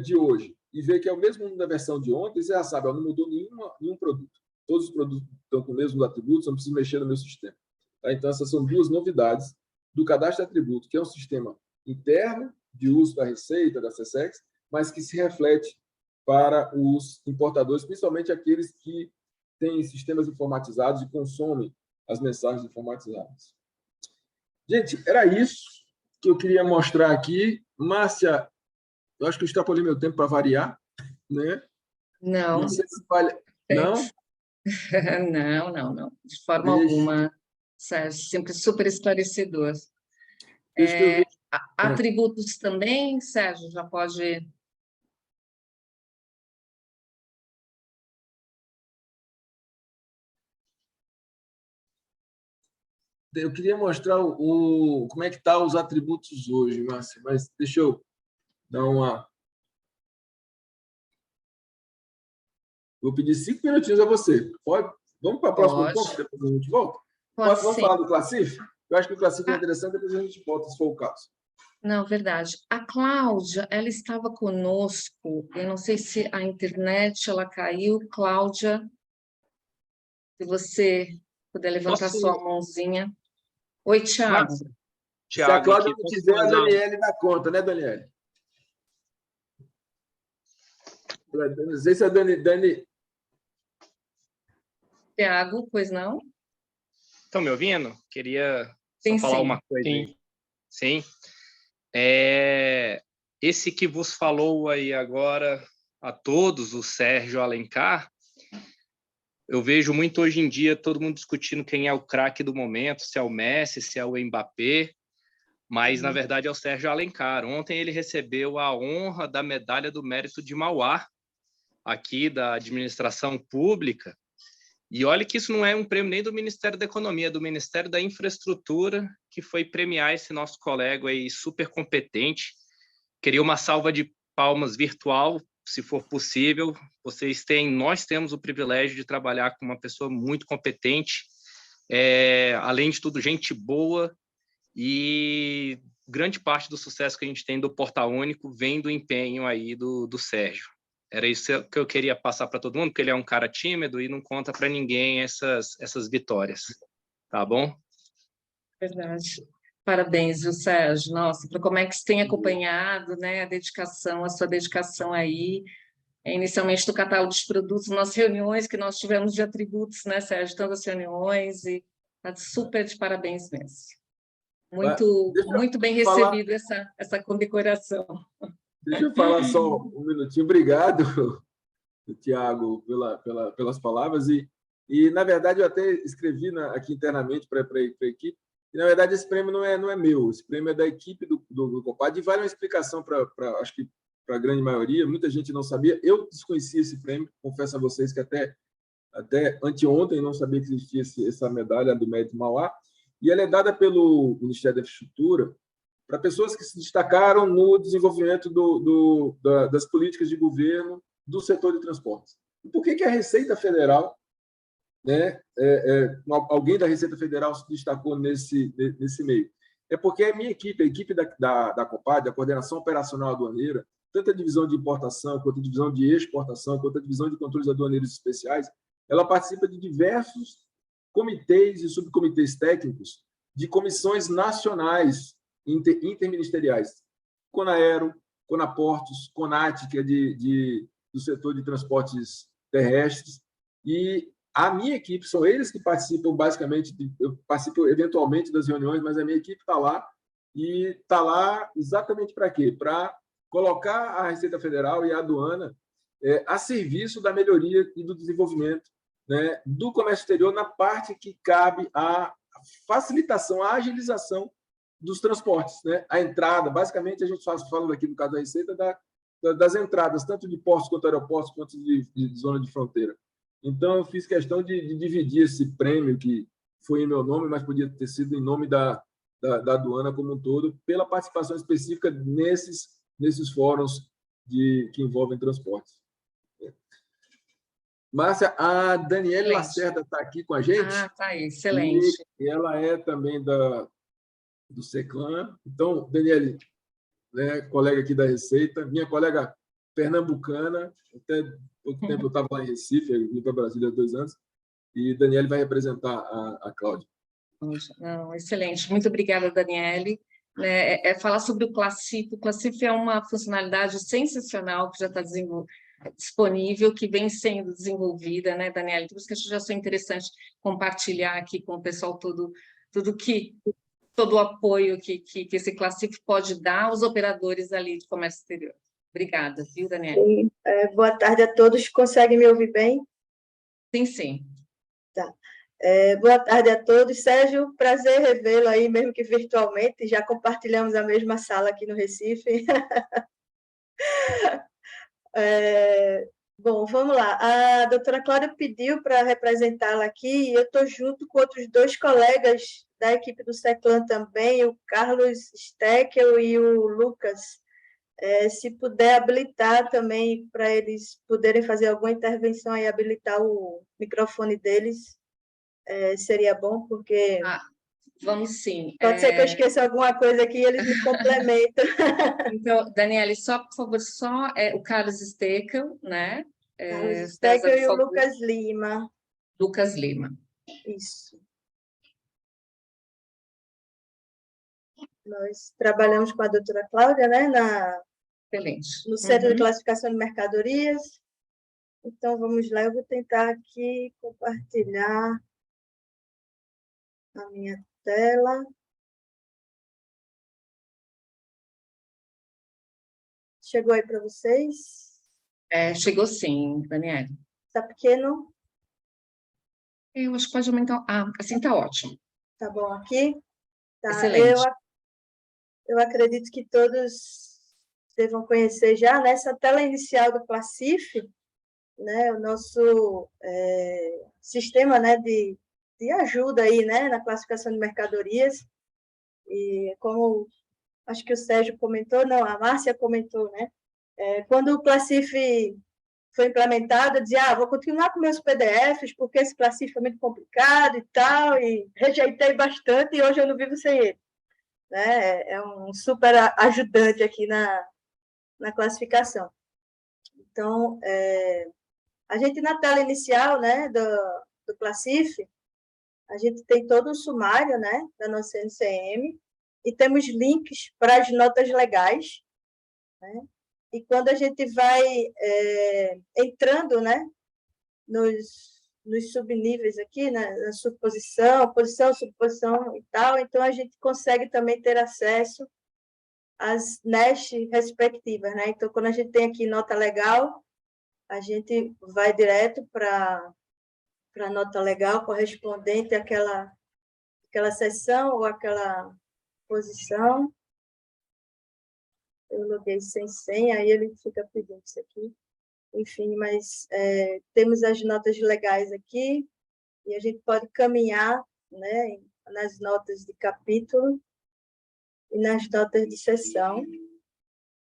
de hoje e ver que é o mesmo número da versão de ontem, você já sabe, não mudou nenhum produto. Todos os produtos estão com o mesmo atributo, não preciso mexer no meu sistema. Tá? Então, essas são duas novidades do cadastro de atributo, que é um sistema interno de uso da Receita, da SESEX, mas que se reflete para os importadores, principalmente aqueles que têm sistemas informatizados e consomem as mensagens informatizadas. Gente, era isso que eu queria mostrar aqui. Márcia, eu acho que eu extrapolei meu tempo para variar, né? Não. Não sei se vale... Não? Não. De forma alguma, Sérgio. Sempre super esclarecedor. Deixa eu ver. Atributos também, Sérgio, já pode... Eu queria mostrar como é que estão os atributos hoje, Márcia, mas deixa eu dar uma... Vou pedir 5 minutinhos a você. Pode? Vamos para a próxima ponto, depois a gente volta? Vamos falar do Classif? Eu acho que o Classif é interessante, depois a gente volta, se for o caso. Não, verdade. A Cláudia, ela estava conosco, eu não sei se a internet ela caiu. Cláudia, se você puder levantar sua mãozinha. Oi, Thiago. Se a Cláudia não tiver, a Daniele dá conta, né, Daniele? Não sei se a Dani... Thiago, pois não? Estão me ouvindo? Queria sim, só falar sim. uma coisa. Sim. Sim. Esse que vos falou aí agora a todos, o Sérgio Alencar, eu vejo muito hoje em dia todo mundo discutindo quem é o craque do momento, se é o Messi, se é o Mbappé, mas, na verdade, é o Sérgio Alencar. Ontem ele recebeu a honra da Medalha do Mérito de Mauá, aqui da administração pública, e olha que isso não é um prêmio nem do Ministério da Economia, é do Ministério da Infraestrutura, que foi premiar esse nosso colega aí super competente. Queria uma salva de palmas virtual, se for possível. Nós temos o privilégio de trabalhar com uma pessoa muito competente, além de tudo, gente boa, e grande parte do sucesso que a gente tem do Portal Único vem do empenho aí do Sérgio. Era isso que eu queria passar para todo mundo, porque ele é um cara tímido e não conta para ninguém essas vitórias. Tá bom? Verdade. Parabéns, viu, Sérgio? Nossa, para como é que você tem acompanhado, né, a sua dedicação aí, inicialmente do catálogo de produtos, nas reuniões que nós tivemos de atributos, né, Sérgio? Tantas reuniões, e tá super de parabéns mesmo. Muito bem recebido essa condecoração. Deixa eu falar só um minutinho. Obrigado, Thiago, pelas palavras. E, na verdade, eu até escrevi aqui internamente para a equipe E, na verdade, esse prêmio não é meu, esse prêmio é da equipe do Copad, e vale uma explicação acho que para a grande maioria, muita gente não sabia. Eu desconhecia esse prêmio, confesso a vocês que até anteontem não sabia que existia essa medalha do Mérito Mauá, e ela é dada pelo Ministério da Infraestrutura para pessoas que se destacaram no desenvolvimento das políticas de governo do setor de transportes. E por que a Receita Federal, né, alguém da Receita Federal se destacou nesse meio? É porque a minha equipe, a equipe da Copad, a Coordenação Operacional Aduaneira, tanto a divisão de importação, quanto a divisão de exportação, quanto a divisão de controles aduaneiros especiais, ela participa de diversos comitês e subcomitês técnicos de comissões nacionais interministeriais. Conaero, Conaportos, Conat, que é do setor de transportes terrestres, e a minha equipe, são eles que participam basicamente, eu participo eventualmente das reuniões, mas a minha equipe está lá, e está lá exatamente para quê? Para colocar a Receita Federal e a aduana a serviço da melhoria e do desenvolvimento, né, do comércio exterior na parte que cabe à facilitação, à agilização dos transportes, né? A entrada, basicamente, a gente falando aqui no caso da Receita, das entradas, tanto de portos quanto aeroportos, quanto de zona de fronteira. Então, eu fiz questão de dividir esse prêmio, que foi em meu nome, mas podia ter sido em nome da aduana como um todo, pela participação específica nesses fóruns que envolvem transportes. Márcia, a Daniele Lacerda está aqui com a gente. Está aí, excelente. E ela é também do Seclan. Então, Daniele, né, colega aqui da Receita, minha colega pernambucana, até pouco tempo eu estava lá em Recife, eu vim para Brasília há 2 anos, e Daniele vai representar a Cláudia. Não, excelente. Muito obrigada, Daniele. Falar sobre o Classif. O Classif é uma funcionalidade sensacional que já está disponível, que vem sendo desenvolvida, né, Daniele? Por isso que acho que já sou interessante compartilhar aqui com o pessoal todo o apoio que esse Classif pode dar aos operadores ali de comércio exterior. Obrigada, viu, Daniele? Boa tarde a todos. Conseguem me ouvir bem? Sim, sim. Tá. Boa tarde a todos. Sérgio, prazer revê-lo aí, mesmo que virtualmente. Já compartilhamos a mesma sala aqui no Recife. Bom, vamos lá. A doutora Cláudia pediu para representá-la aqui, e eu estou junto com outros 2 colegas da equipe do Seclan também, o Carlos Steckel e o Lucas. Se puder habilitar também, para eles poderem fazer alguma intervenção e habilitar o microfone deles, seria bom, porque... Vamos sim. Pode ser que eu esqueça alguma coisa aqui e eles me complementam. Então, Daniele, só, por favor, o Carlos Steckel, né? Carlos Steckel e o Lucas Lima. Lucas Lima. Isso. Nós trabalhamos com a doutora Cláudia, né, Excelente. No Centro de Classificação de Mercadorias. Então, vamos lá, eu vou tentar aqui compartilhar a minha tela. Chegou aí para vocês? Chegou sim, Daniele. Está pequeno? Eu acho que pode aumentar. Assim está ótimo. Tá bom aqui? Tá. Excelente. Eu acredito que todos devam conhecer já, nessa tela inicial do Classif, né, o nosso sistema, né, de ajuda aí, né, na classificação de mercadorias. E como acho que o Sérgio comentou, não, a Márcia comentou, né, quando o Classif foi implementado, eu dizia, vou continuar com meus PDFs, porque esse Classif é muito complicado e tal, e rejeitei bastante, e hoje eu não vivo sem ele. Né? É um super ajudante aqui na classificação. Então, a gente, na tela inicial, né, do Classif, a gente tem todo o sumário, né, da nossa NCM, e temos links para as notas legais, né? E quando a gente vai entrando, né, nos subníveis aqui, né, na subposição, posição, subposição e tal, então a gente consegue também ter acesso às NEST respectivas, né? Então, quando a gente tem aqui nota legal, a gente vai direto para a nota legal correspondente aquela sessão ou aquela posição. Eu loguei sem senha, aí ele fica pedindo isso aqui. Enfim, mas temos as notas legais aqui, e a gente pode caminhar, né, nas notas de capítulo e nas notas de sessão,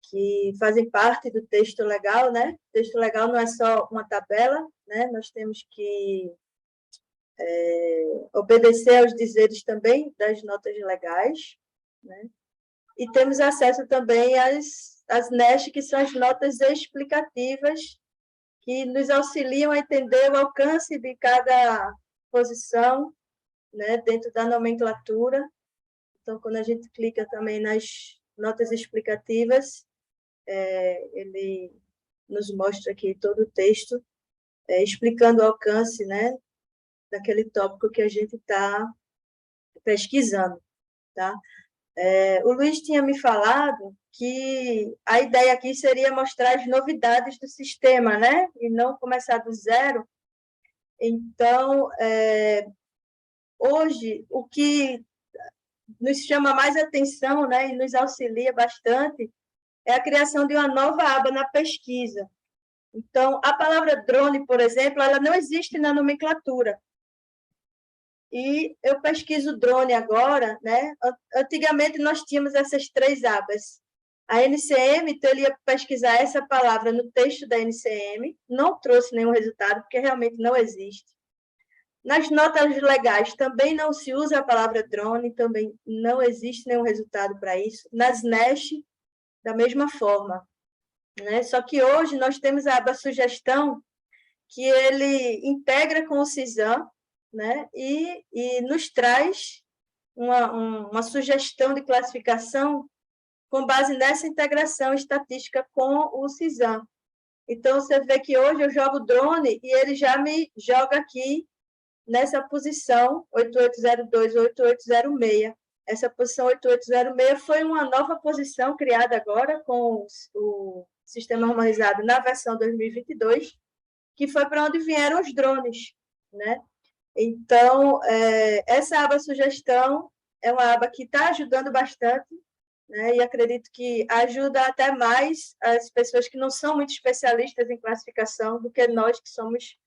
que fazem parte do texto legal, né? O texto legal não é só uma tabela, né? Nós temos que obedecer aos dizeres também das notas legais, né? E temos acesso também às NEST, que são as notas explicativas, que nos auxiliam a entender o alcance de cada posição, né, dentro da nomenclatura. Então, quando a gente clica também nas notas explicativas, ele nos mostra aqui todo o texto, explicando o alcance, né, daquele tópico que a gente está pesquisando, tá? O Luiz tinha me falado que a ideia aqui seria mostrar as novidades do sistema, né? E não começar do zero. Então, hoje, o que nos chama mais atenção, né, e nos auxilia bastante é a criação de uma nova aba na pesquisa. Então, a palavra drone, por exemplo, ela não existe na nomenclatura. E eu pesquiso drone agora, né? Antigamente nós tínhamos essas 3 abas. A NCM, então ele ia pesquisar essa palavra no texto da NCM, não trouxe nenhum resultado, porque realmente não existe. Nas notas legais também não se usa a palavra drone, também não existe nenhum resultado para isso. Nas NEST, da mesma forma, né? Só que hoje nós temos a aba sugestão, que ele integra com o CISAM, né? E nos traz uma sugestão de classificação com base nessa integração estatística com o CISAM. Então, você vê que hoje eu jogo drone e ele já me joga aqui nessa posição 8802, 8806. Essa posição 8806 foi uma nova posição criada agora com o Sistema Harmonizado na versão 2022, que foi para onde vieram os drones, né? Então, essa aba sugestão é uma aba que está ajudando bastante, né? E acredito que ajuda até mais as pessoas que não são muito especialistas em classificação do que nós que somos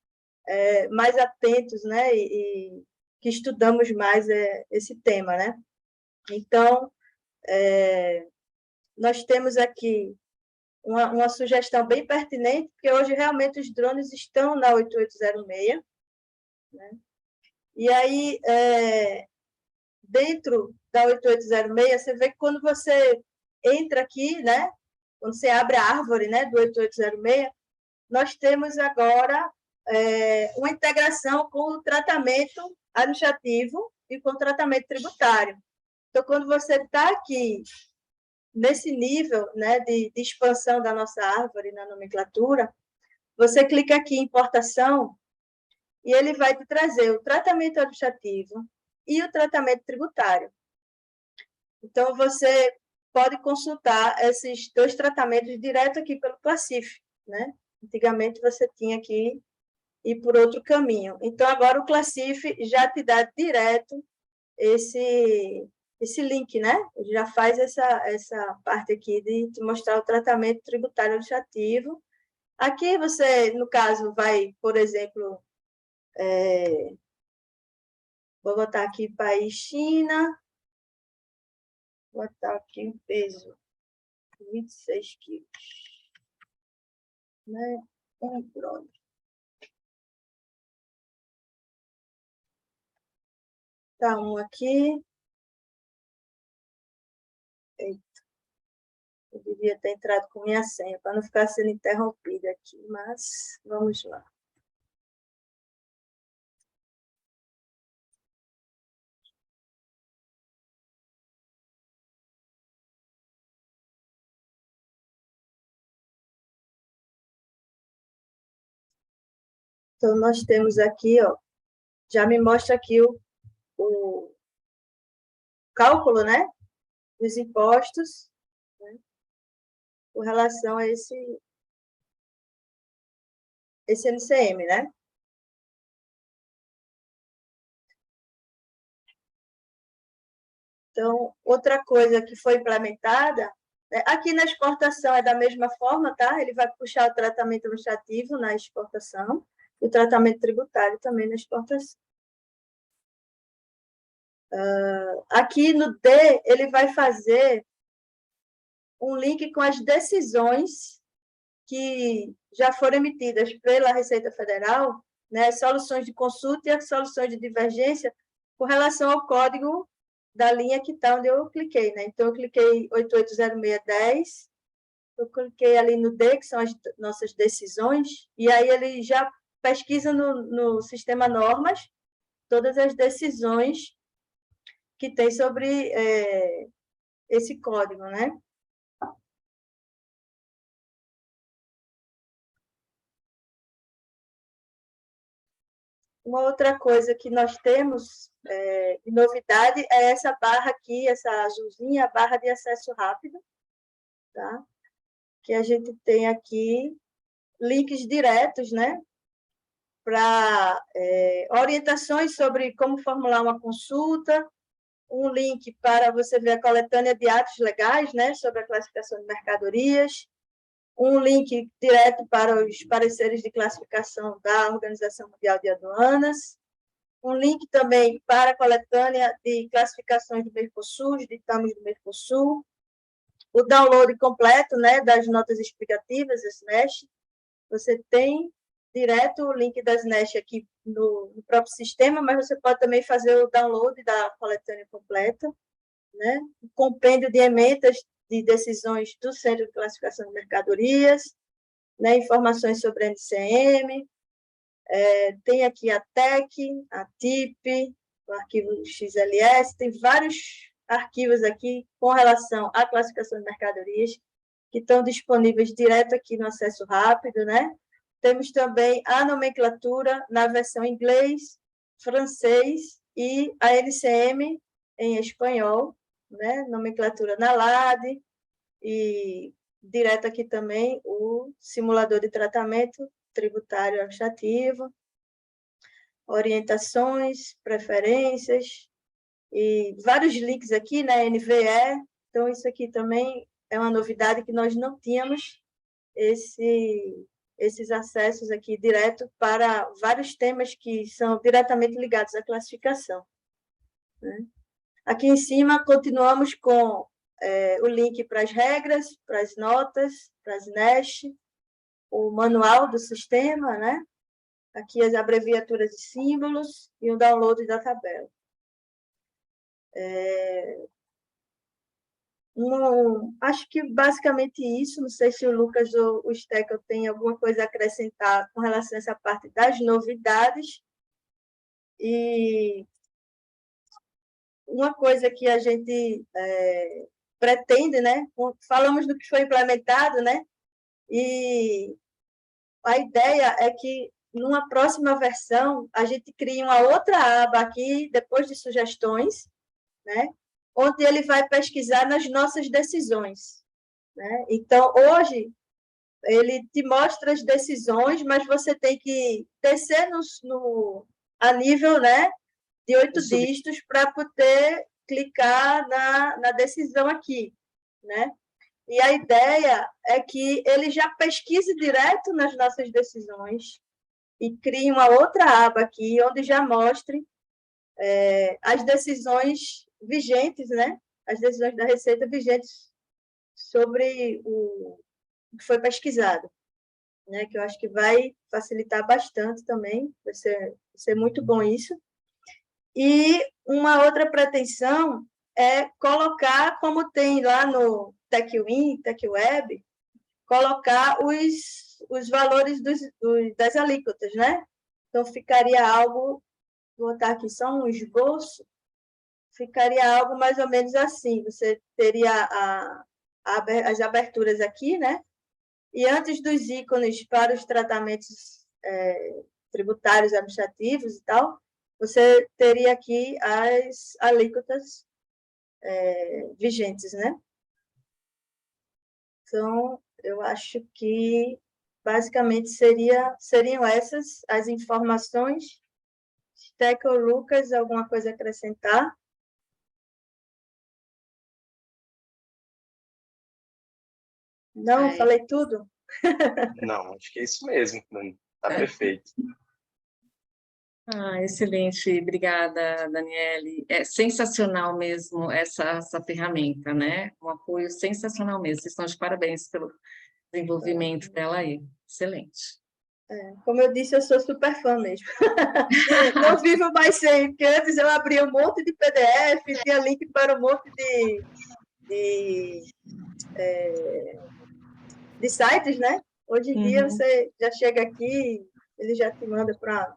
mais atentos, né? E que estudamos mais esse tema, né? Então, nós temos aqui uma sugestão bem pertinente, porque hoje realmente os drones estão na 8806, né? E aí, dentro da 8806, você vê que quando você entra aqui, né, quando você abre a árvore, né, do 8806, nós temos agora uma integração com o tratamento administrativo e com o tratamento tributário. Então, quando você está aqui nesse nível, né, de expansão da nossa árvore na nomenclatura, você clica aqui em importação e ele vai te trazer o tratamento administrativo e o tratamento tributário. Então, você pode consultar esses 2 tratamentos direto aqui pelo Classif, né? Antigamente, você tinha que ir por outro caminho. Então, agora o Classif já te dá direto esse link, né? Ele já faz essa parte aqui de te mostrar o tratamento tributário administrativo. Aqui você, no caso, vai, por exemplo, vou botar aqui país China, vou botar aqui o peso, 26 quilos, né? Pronto. Tá um aqui. Eita, eu devia ter entrado com minha senha, para não ficar sendo interrompida aqui, mas vamos lá. Então, nós temos aqui, ó, já me mostra aqui o cálculo, né, dos impostos, né, com relação a esse NCM, né? Então, outra coisa que foi implementada, aqui na exportação é da mesma forma, tá? Ele vai puxar o tratamento administrativo na exportação e o tratamento tributário também na exportação. Aqui no D, ele vai fazer um link com as decisões que já foram emitidas pela Receita Federal, né, as soluções de consulta e as soluções de divergência com relação ao código da linha que está onde eu cliquei. Né? Então, eu cliquei 880610, eu cliquei ali no D, que são as nossas decisões, e aí ele já pesquisa no sistema normas todas as decisões que tem sobre esse código, né? Uma outra coisa que nós temos de novidade é essa barra aqui, essa azulzinha, a barra de acesso rápido, tá? Que a gente tem aqui links diretos, né? Para orientações sobre como formular uma consulta, um link para você ver a coletânea de atos legais, né? Sobre a classificação de mercadorias, um link direto para os pareceres de classificação da Organização Mundial de Aduanas, um link também para a coletânea de classificações do Mercosul, os ditames do Mercosul, o download completo, né, das notas explicativas, as NESH. Você tem direto o link das NESH aqui no próprio sistema, mas você pode também fazer o download da coletânea completa, né? O compêndio de emendas de decisões do Centro de Classificação de Mercadorias, né? Informações sobre a NCM, tem aqui a TEC, a TIP, o arquivo XLS, tem vários arquivos aqui com relação à classificação de mercadorias que estão disponíveis direto aqui no acesso rápido, né? Temos também a nomenclatura na versão inglês, francês e a NCM em espanhol, né? Nomenclatura na LAD e direto aqui também o simulador de tratamento tributário administrativo, orientações, preferências e vários links aqui, né? NVE. Então, isso aqui também é uma novidade que nós não tínhamos esses acessos aqui direto para vários temas que são diretamente ligados à classificação. Né? Aqui em cima, continuamos com o link para as regras, para as notas, para as NESH, o manual do sistema, né? Aqui as abreviaturas de símbolos e o download da tabela. Acho que basicamente isso, não sei se o Lucas ou o Steckel tem alguma coisa a acrescentar com relação a essa parte das novidades. E uma coisa que a gente pretende, né? Falamos do que foi implementado, né? E a ideia é que, numa próxima versão, a gente crie uma outra aba aqui, depois de sugestões, né? Onde ele vai pesquisar nas nossas decisões. Né? Então, hoje, ele te mostra as decisões, mas você tem que descer a nível, né, de 8 dígitos para poder clicar na decisão aqui. Né? E a ideia é que ele já pesquise direto nas nossas decisões e crie uma outra aba aqui, onde já mostre as decisões vigentes, né? As decisões da Receita vigentes sobre o que foi pesquisado, né? Que eu acho que vai facilitar bastante também, vai ser muito bom isso. E uma outra pretensão é colocar, como tem lá no TechWin, TechWeb, colocar os valores das alíquotas, né? Então, ficaria algo, vou botar aqui só um esboço, ficaria algo mais ou menos assim, você teria as aberturas aqui, né? E antes dos ícones para os tratamentos tributários, administrativos e tal, você teria aqui as alíquotas vigentes, né? Então, eu acho que, basicamente, seriam essas as informações. Steckel, Lucas, alguma coisa a acrescentar? Não, falei tudo? Não, acho que é isso mesmo, está perfeito. Excelente, obrigada, Daniele. É sensacional mesmo essa ferramenta, né? Um apoio sensacional mesmo. Vocês estão de parabéns pelo desenvolvimento dela aí. Excelente. Como eu disse, eu sou super fã mesmo. Não vivo mais sem, porque antes eu abria um monte de PDF, tinha link para um monte de sites, né? Hoje em dia você já chega aqui, ele já te manda para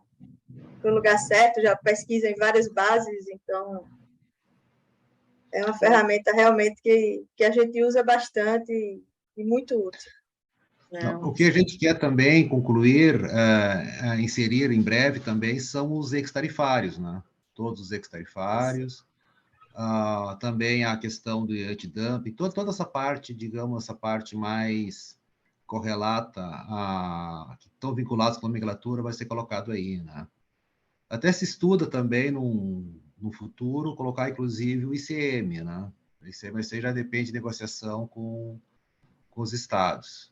o lugar certo, já pesquisa em várias bases, então é uma ferramenta realmente que a gente usa bastante e muito útil. O que a gente quer também concluir, inserir em breve também, são os ex-tarifários, né? Todos os ex-tarifários, também a questão do antidumping, toda essa parte, digamos, essa parte mais correlata, que estão vinculados com a nomenclatura, vai ser colocado aí, né? Até se estuda também, no futuro, colocar, inclusive, o ICM, né? O ICM, mas isso aí já depende de negociação com os estados.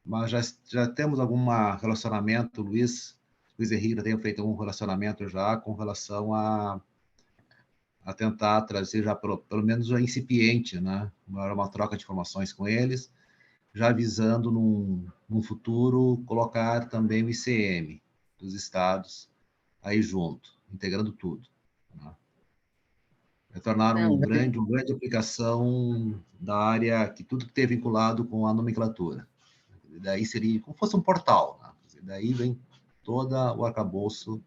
Mas já temos algum relacionamento, Luiz Henrique tem feito algum relacionamento já com relação a tentar trazer já pelo menos já incipiente, né? Uma troca de informações com eles, já visando num futuro colocar também o ICM dos estados aí junto, integrando tudo, né? Vai tornar uma grande aplicação da área, que tudo que tem vinculado com a nomenclatura. Daí seria como se fosse um portal, né? Daí vem todo o arcabouço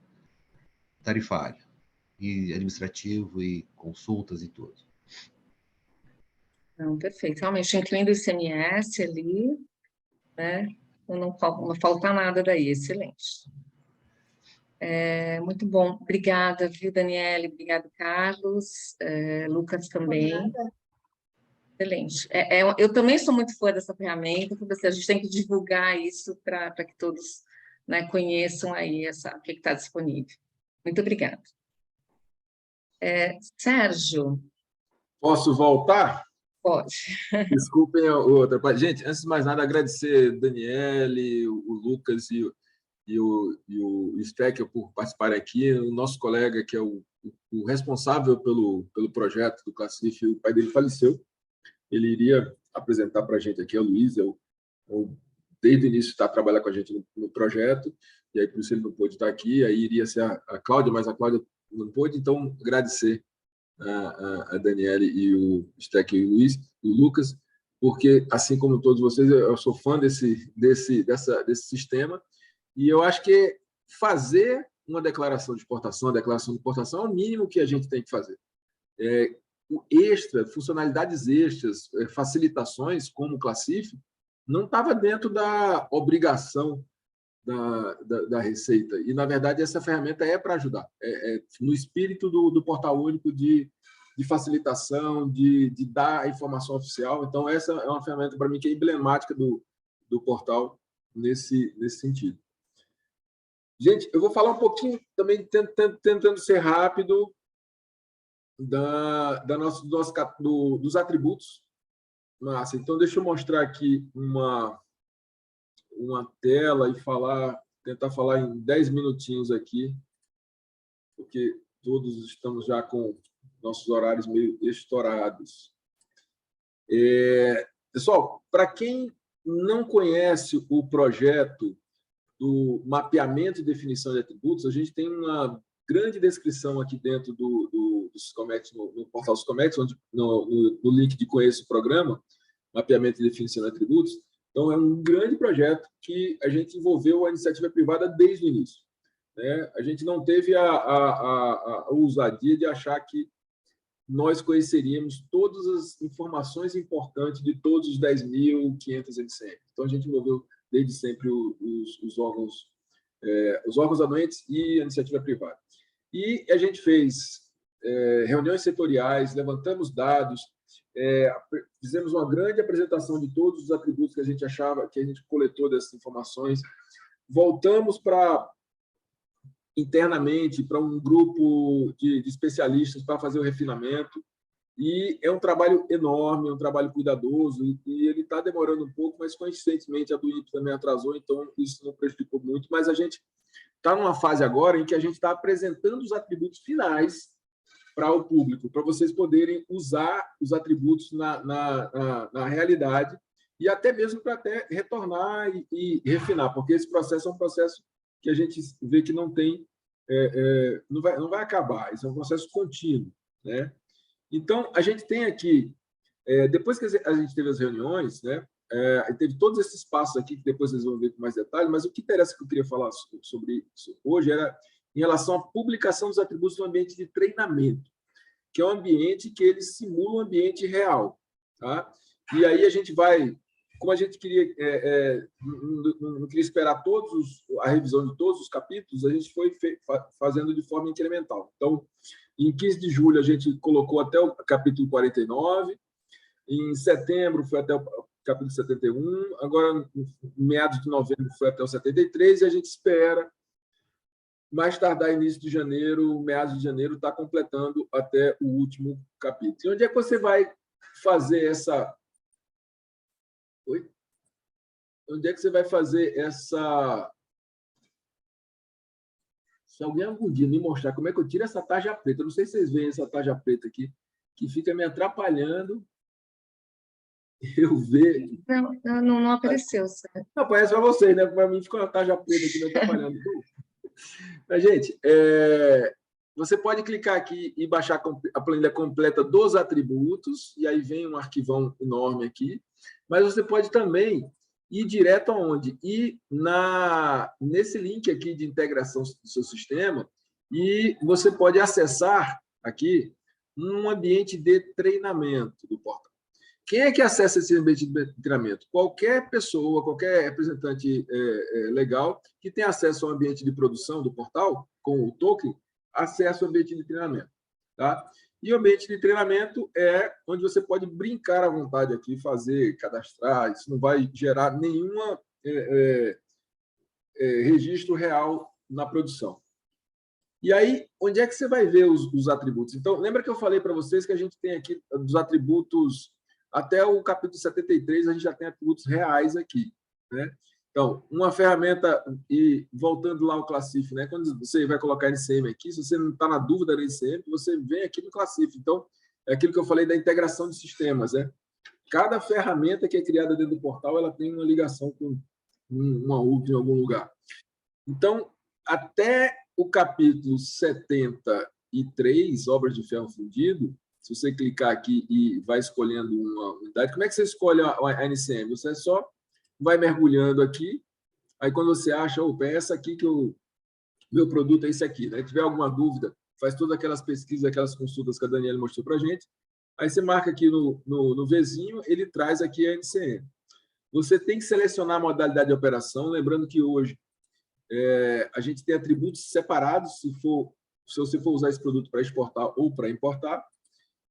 tarifário, e administrativo, e consultas e tudo. Não, perfeito. Realmente, incluindo o ICMS ali, né? Não falta nada daí, excelente. Muito bom. Obrigada, viu, Daniele? Obrigada, Carlos. Lucas também. Excelente. Eu também sou muito fã dessa ferramenta, porque a gente tem que divulgar isso para que todos, né, conheçam aí o que está disponível. Muito obrigada. Sérgio. Posso voltar? Pode. Desculpem a outra parte. Gente, antes de mais nada, agradecer Daniele, o Lucas e o Stecker por participarem aqui, o nosso colega, que é o responsável pelo projeto do Classif, o pai dele faleceu. Ele iria apresentar para a gente aqui, o Luiz, desde o início está trabalhando com a gente no projeto, e aí por isso ele não pôde estar aqui, aí iria ser a Cláudia, mas a Cláudia não pôde, então agradecer a Daniele e o Stecker e o Lucas, porque, assim como todos vocês, eu sou fã desse sistema, e eu acho que fazer uma declaração de exportação, é o mínimo que a gente tem que fazer. Funcionalidades extras, facilitações, como o Classif, não estava dentro da obrigação da Receita. E, na verdade, essa ferramenta é para ajudar. No espírito do Portal Único de facilitação, de dar a informação oficial. Então, essa é uma ferramenta, para mim, que é emblemática do portal nesse sentido. Gente, eu vou falar um pouquinho, também tentando ser rápido, dos atributos. Massa. Então, deixa eu mostrar aqui uma tela e tentar falar em 10 minutinhos aqui, porque todos estamos já com nossos horários meio estourados. Pessoal, para quem não conhece o projeto do mapeamento e definição de atributos, a gente tem uma grande descrição aqui dentro do Syscomex, no portal Syscomex, no link de Conheça o Programa, Mapeamento e Definição de Atributos. Então, é um grande projeto que a gente envolveu a iniciativa privada desde o início, né? A gente não teve a ousadia de achar que nós conheceríamos todas as informações importantes de todos os 10.500 NCM. Então, a gente envolveu desde sempre os órgãos anuentes e a iniciativa privada. E a gente fez reuniões setoriais, levantamos dados, fizemos uma grande apresentação de todos os atributos que a gente achava, que a gente coletou dessas informações, voltamos internamente para um grupo de especialistas para fazer o refinamento, E é um trabalho enorme, é um trabalho cuidadoso, e ele está demorando um pouco, mas coincidentemente a do INPE também atrasou, então isso não prejudicou muito, mas a gente está numa fase agora em que a gente está apresentando os atributos finais para o público, para vocês poderem usar os atributos na realidade e até mesmo para até retornar e refinar, porque esse processo é um processo que a gente vê que não tem, não vai acabar, isso é um processo contínuo, né? Então, a gente tem aqui, depois que a gente teve as reuniões, né, teve todos esses passos aqui, que depois vocês vão ver com mais detalhes, mas o que interessa que eu queria falar sobre isso hoje era em relação à publicação dos atributos no ambiente de treinamento, que é um ambiente que ele simula um ambiente real. Tá? E aí a gente vai, como a gente queria, não queria esperar a revisão de todos os capítulos, a gente foi fazendo de forma incremental. Então, em 15 de julho, a gente colocou até o capítulo 49, em setembro foi até o capítulo 71, agora, em meados de novembro, foi até o 73, e a gente espera, mais tardar início de janeiro, meados de janeiro, está completando até o último capítulo. E onde é que você vai fazer essa... Oi? Onde é que você vai fazer essa... Se alguém algum dia me mostrar como é que eu tiro essa tarja preta, eu não sei se vocês veem essa tarja preta aqui, que fica me atrapalhando. Eu vejo. Não apareceu, certo? Não aparece para vocês, né? Para mim fica uma tarja preta aqui me atrapalhando. Mas, gente, você pode clicar aqui e baixar a planilha completa dos atributos, e aí vem um arquivão enorme aqui, mas você pode também ir direto aonde? Ir nesse link aqui de integração do seu sistema, e você pode acessar aqui um ambiente de treinamento do portal. Quem é que acessa esse ambiente de treinamento? Qualquer pessoa, qualquer representante legal que tem acesso ao ambiente de produção do portal, com o token, acessa o ambiente de treinamento. Tá? E o ambiente de treinamento é onde você pode brincar à vontade aqui, fazer, cadastrar, isso não vai gerar nenhum registro real na produção. E aí, onde é que você vai ver os atributos? Então, lembra que eu falei para vocês que a gente tem aqui dos atributos... Até o capítulo 73, a gente já tem atributos reais aqui. Né? Então, uma ferramenta, e voltando lá ao Classif, né? Quando você vai colocar NCM aqui, se você não está na dúvida da NCM, você vem aqui no Classif. Então, é aquilo que eu falei da integração de sistemas. Né? Cada ferramenta que é criada dentro do portal, ela tem uma ligação com uma outra em algum lugar. Então, até o capítulo 73, Obras de Ferro Fundido, se você clicar aqui e vai escolhendo uma unidade, como é que você escolhe a NCM? Você só vai mergulhando aqui, aí quando você acha, opa, é essa aqui que meu produto é esse aqui. Né? Se tiver alguma dúvida, faz todas aquelas pesquisas, aquelas consultas que a Daniela mostrou para a gente, aí você marca aqui no Vzinho, ele traz aqui a NCM. Você tem que selecionar a modalidade de operação, lembrando que hoje a gente tem atributos separados, se você for usar esse produto para exportar ou para importar.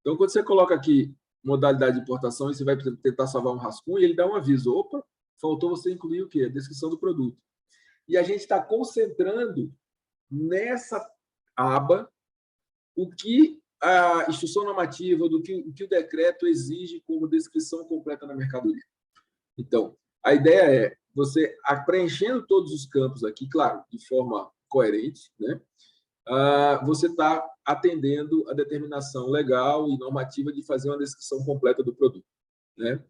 Então, quando você coloca aqui modalidade de importação, e você vai tentar salvar um rascunho, ele dá um aviso. Opa, faltou você incluir o quê? A descrição do produto. E a gente está concentrando nessa aba o que a instrução normativa, o que o decreto exige como descrição completa na mercadoria. Então, a ideia é você preenchendo todos os campos aqui, claro, de forma coerente, né? Você está atendendo a determinação legal e normativa de fazer uma descrição completa do produto. Né?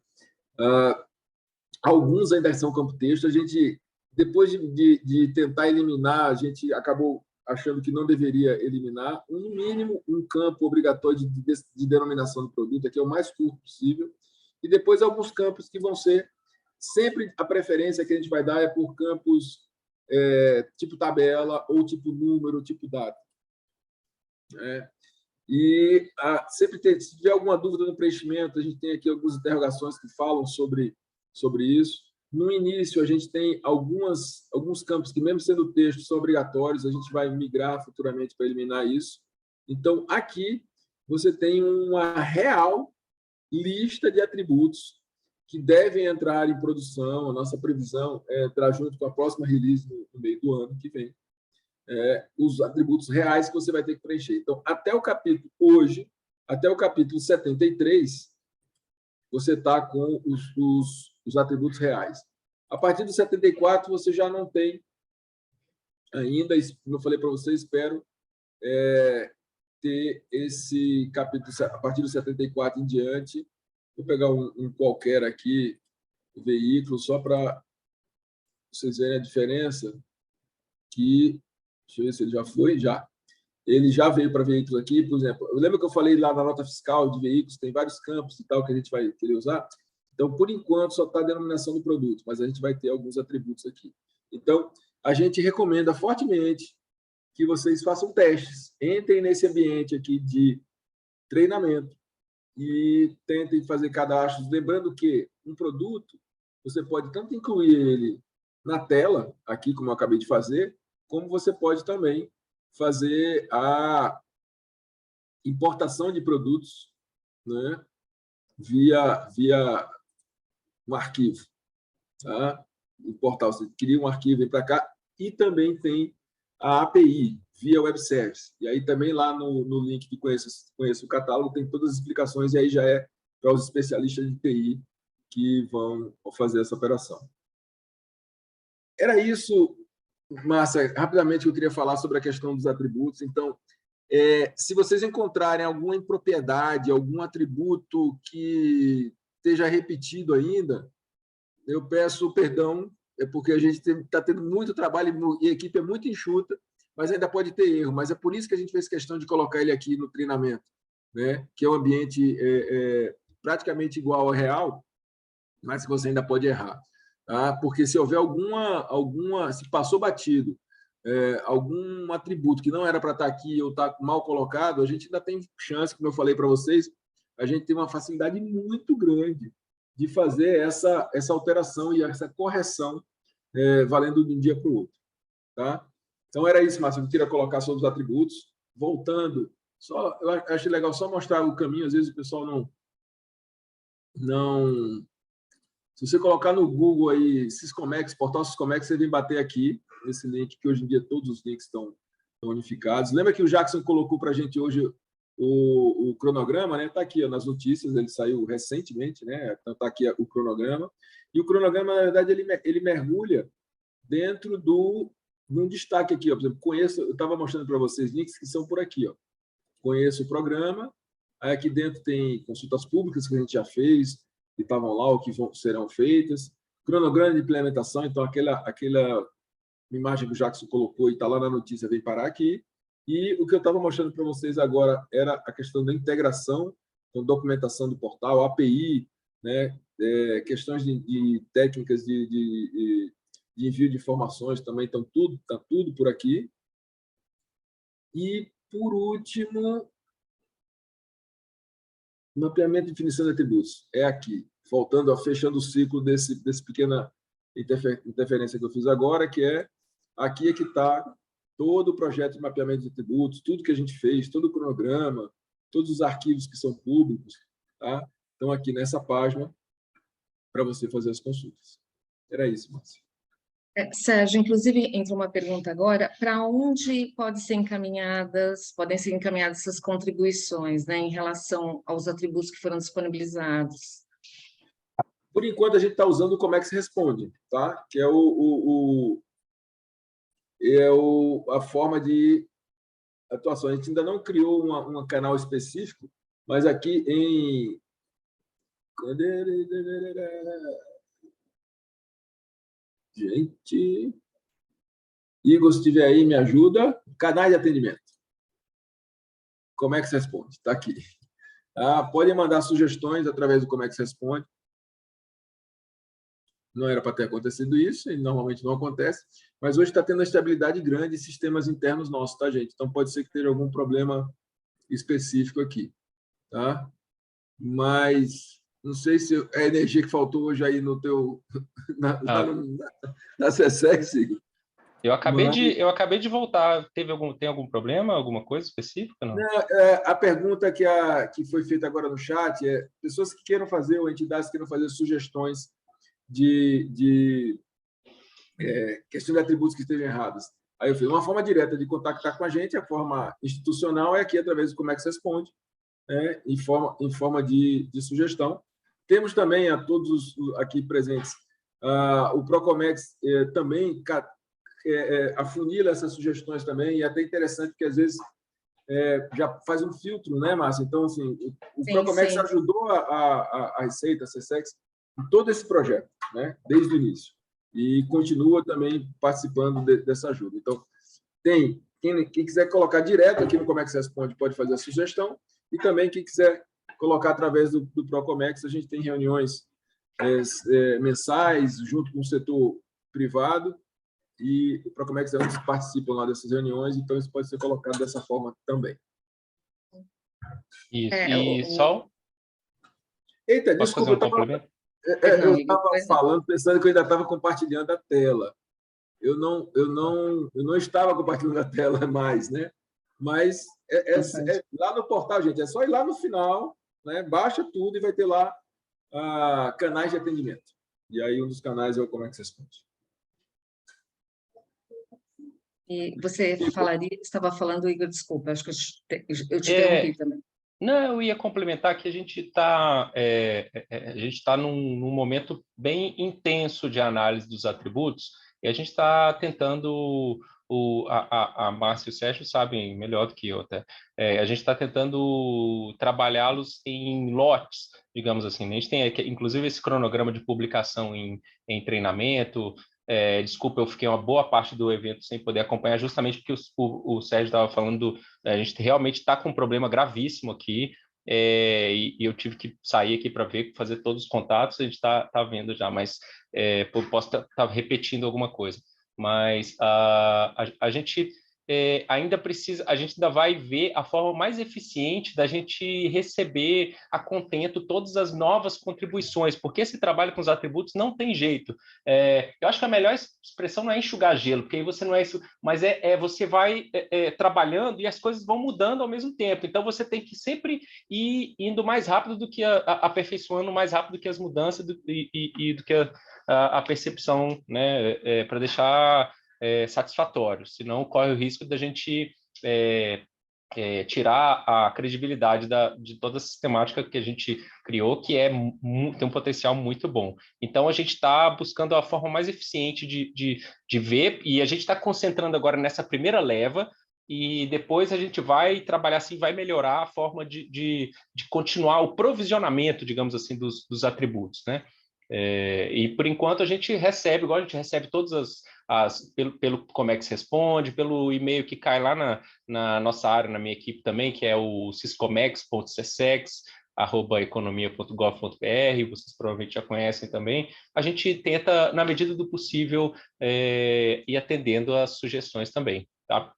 Alguns ainda são campo texto. A gente, depois de tentar eliminar, a gente acabou achando que não deveria eliminar, no mínimo, um campo obrigatório de denominação do produto, que é o mais curto possível, e depois alguns campos que vão ser, sempre a preferência que a gente vai dar é por campos tipo tabela, ou tipo número, tipo data. E sempre se tiver alguma dúvida no preenchimento, a gente tem aqui algumas interrogações que falam sobre isso. No início, a gente tem alguns campos que, mesmo sendo texto, são obrigatórios, a gente vai migrar futuramente para eliminar isso. Então, aqui, você tem uma real lista de atributos que devem entrar em produção. A nossa previsão é entrar junto com a próxima release no meio do ano que vem. Os atributos reais que você vai ter que preencher. Então, até o capítulo hoje, até o capítulo 73, você está com os atributos reais. A partir do 74, você já não tem ainda, como eu falei para você, espero ter esse capítulo, a partir do 74 em diante. Vou pegar um qualquer aqui, veículo, só para vocês verem a diferença, que, deixa eu ver se ele já foi, já. Ele já veio para veículos aqui, por exemplo, eu lembro que eu falei lá na nota fiscal de veículos, tem vários campos e tal que a gente vai querer usar. Então, por enquanto, só está a denominação do produto, mas a gente vai ter alguns atributos aqui. Então, a gente recomenda fortemente que vocês façam testes, entrem nesse ambiente aqui de treinamento e tentem fazer cadastros. Lembrando que um produto, você pode tanto incluir ele na tela, aqui como eu acabei de fazer, como você pode também fazer a importação de produtos, né, via um arquivo. Tá? Importar, você cria um arquivo, vem para cá, e também tem a API, via web service. E aí também lá no link que conheça o catálogo, tem todas as explicações, e aí já é para os especialistas de TI que vão fazer essa operação. Era isso, Márcia, rapidamente eu queria falar sobre a questão dos atributos. Então, se vocês encontrarem alguma impropriedade, algum atributo que esteja repetido ainda, eu peço perdão, porque a gente está tendo muito trabalho e a equipe é muito enxuta, mas ainda pode ter erro. Mas é por isso que a gente fez questão de colocar ele aqui no treinamento, né? Que é um ambiente praticamente igual ao real, mas que você ainda pode errar. Tá? Porque se houver se passou batido, algum atributo que não era para estar aqui ou está mal colocado, a gente ainda tem chance, como eu falei para vocês, a gente tem uma facilidade muito grande de fazer essa alteração e essa correção valendo de um dia para o outro. Tá? Então, era isso, Márcio, eu queria colocar sobre os atributos. Voltando, eu acho legal só mostrar o caminho, às vezes o pessoal não... Se você colocar no Google aí, Syscomex, portal Syscomex, você vem bater aqui, nesse link, que hoje em dia todos os links estão unificados. Lembra que o Jackson colocou para a gente hoje o cronograma, né? Está aqui ó, nas notícias, ele saiu recentemente, né? Então está aqui o cronograma. E o cronograma, na verdade, ele mergulha dentro num destaque aqui, ó. Por exemplo, eu estava mostrando para vocês links que são por aqui, ó. Conheço o programa, aí aqui dentro tem consultas públicas que a gente já fez, que estavam lá ou que serão feitas, cronograma de implementação, então aquela imagem que o Jackson colocou e está lá na notícia, vem parar aqui. E o que eu estava mostrando para vocês agora era a questão da integração com documentação do portal, API, né? Questões de técnicas de envio de informações também, então está tudo por aqui. E, por último, mapeamento e definição de atributos. É aqui, fechando o ciclo desse pequena interferência que eu fiz agora, que aqui é que está todo o projeto de mapeamento de atributos, tudo que a gente fez, todo o cronograma, todos os arquivos que são públicos, tá? Estão aqui nessa página para você fazer as consultas. Era isso, Márcia. Sérgio, inclusive, entra uma pergunta agora, para onde podem ser encaminhadas essas contribuições, né, em relação aos atributos que foram disponibilizados? Por enquanto, a gente está usando o Comex Responde, tá? Que é a forma de atuação. A gente ainda não criou um canal específico, mas aqui em... Gente... Igor, se estiver aí, me ajuda. Canais de atendimento. Comex Responde, está aqui. Podem mandar sugestões através do Comex Responde. Não era para ter acontecido isso, e normalmente não acontece, mas hoje está tendo uma estabilidade grande em sistemas internos nossos, tá, gente? Então, pode ser que tenha algum problema específico aqui, tá? Mas não sei se é a energia que faltou hoje aí no teu... na CSEX, Igor. Eu acabei de voltar. Tem algum problema, alguma coisa específica? Não? A pergunta que foi feita agora no chat é pessoas que queiram fazer, ou entidades que queiram fazer sugestões de questão de atributos que estejam errados. Aí eu falei, uma forma direta de contactar com a gente, a forma institucional é aqui através do Comex Responde, em forma de sugestão. Temos também a todos aqui presentes, o Procomex também afunila essas sugestões também, e é até interessante que, às vezes, já faz um filtro, né, Márcia? Então, assim, o Procomex ajudou a Receita, a SESEX, em todo esse projeto, né, desde o início, e continua também participando dessa ajuda. Então, quem quiser colocar direto aqui no Comex Responde pode fazer a sugestão, e também quem quiser colocar através do Procomex, a gente tem reuniões mensais junto com o setor privado, e o Procomex é onde participam lá dessas reuniões, então isso pode ser colocado dessa forma também. Isso. E só... Eita, desculpa, eu estava falando, pensando que eu ainda estava compartilhando a tela. Eu não estava compartilhando a tela mais, né? Mas lá no portal, gente, é só ir lá no final, né? Baixa tudo e vai ter lá canais de atendimento. E aí um dos canais é o Comex Responde. E você estava falando, Igor, desculpa, acho que eu te interrompi também. Não, eu ia complementar que a gente está num momento bem intenso de análise dos atributos, e a gente está tentando, a Márcia e o Sérgio sabem melhor do que eu até, a gente está tentando trabalhá-los em lotes, digamos assim. A gente tem, inclusive, esse cronograma de publicação em treinamento. Desculpa, eu fiquei uma boa parte do evento sem poder acompanhar, justamente porque o Sérgio estava falando, a gente realmente está com um problema gravíssimo aqui, e eu tive que sair aqui para fazer todos os contatos, a gente está vendo já, mas posso estar repetindo alguma coisa. Mas a gente ainda precisa, a gente ainda vai ver a forma mais eficiente da gente receber a contento todas as novas contribuições, porque esse trabalho com os atributos não tem jeito. Eu acho que a melhor expressão não é enxugar gelo, porque aí você não é isso, mas você vai trabalhando e as coisas vão mudando ao mesmo tempo. Então você tem que sempre ir indo mais rápido do que aperfeiçoando mais rápido do que as mudanças e do que a percepção, né, para deixar satisfatório, senão corre o risco da gente tirar a credibilidade de toda a sistemática que a gente criou, que tem um potencial muito bom. Então, a gente está buscando a forma mais eficiente de ver, e a gente está concentrando agora nessa primeira leva, e depois a gente vai trabalhar assim, vai melhorar a forma de continuar o provisionamento, digamos assim, dos atributos, né? E por enquanto a gente recebe, igual a gente recebe todas pelo Comex Responde, pelo e-mail que cai lá na nossa área, na minha equipe também, que é o siscomex.csex@economia.gov.br, vocês provavelmente já conhecem também. A gente tenta, na medida do possível, ir atendendo às sugestões também, tá?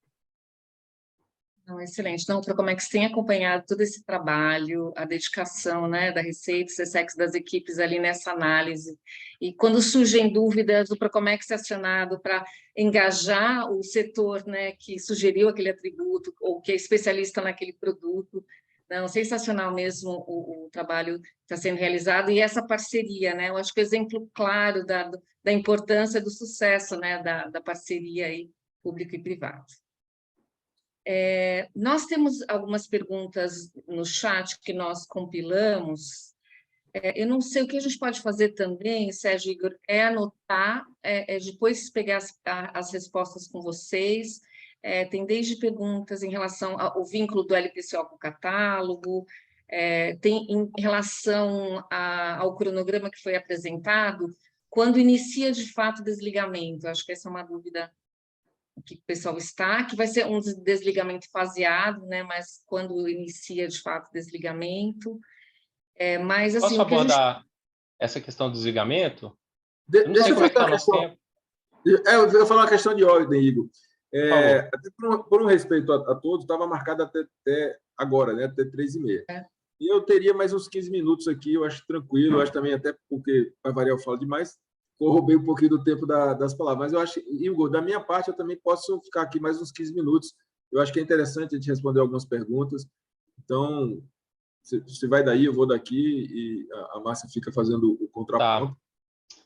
Não, excelente. Então, o Procomex tem acompanhado todo esse trabalho, a dedicação, né, da Receita, SESEX, das equipes ali nessa análise. E quando surgem dúvidas, o Procomex é acionado para engajar o setor, né, que sugeriu aquele atributo ou que é especialista naquele produto. Não, sensacional mesmo o trabalho que está sendo realizado e essa parceria, né? Eu acho que o exemplo claro da importância do sucesso, né, da parceria aí, público e privado. Nós temos algumas perguntas no chat que nós compilamos. Eu não sei o que a gente pode fazer também, Sérgio, Igor, anotar, depois pegar as respostas com vocês. Tem desde perguntas em relação ao vínculo do LPCO com o catálogo, tem em relação ao cronograma que foi apresentado, quando inicia de fato o desligamento. Acho que essa é uma dúvida que o pessoal está, que vai ser um desligamento faseado, né? Mas quando inicia de fato o desligamento. Mas assim. Posso abordar essa questão do desligamento? Deixa eu falar uma questão. Eu vou falar uma questão de ordem, Igor. Até por um respeito a todos, estava marcado até agora, né? Até 3h30. E eu teria mais uns 15 minutos aqui, eu acho tranquilo, eu acho também, até porque, para variar, eu falo demais, roubei um pouquinho do tempo das palavras. Mas eu acho, Igor, da minha parte, eu também posso ficar aqui mais uns 15 minutos. Eu acho que é interessante a gente responder algumas perguntas. Então, você vai daí, eu vou daqui, e a Márcia fica fazendo o contraponto. Tá.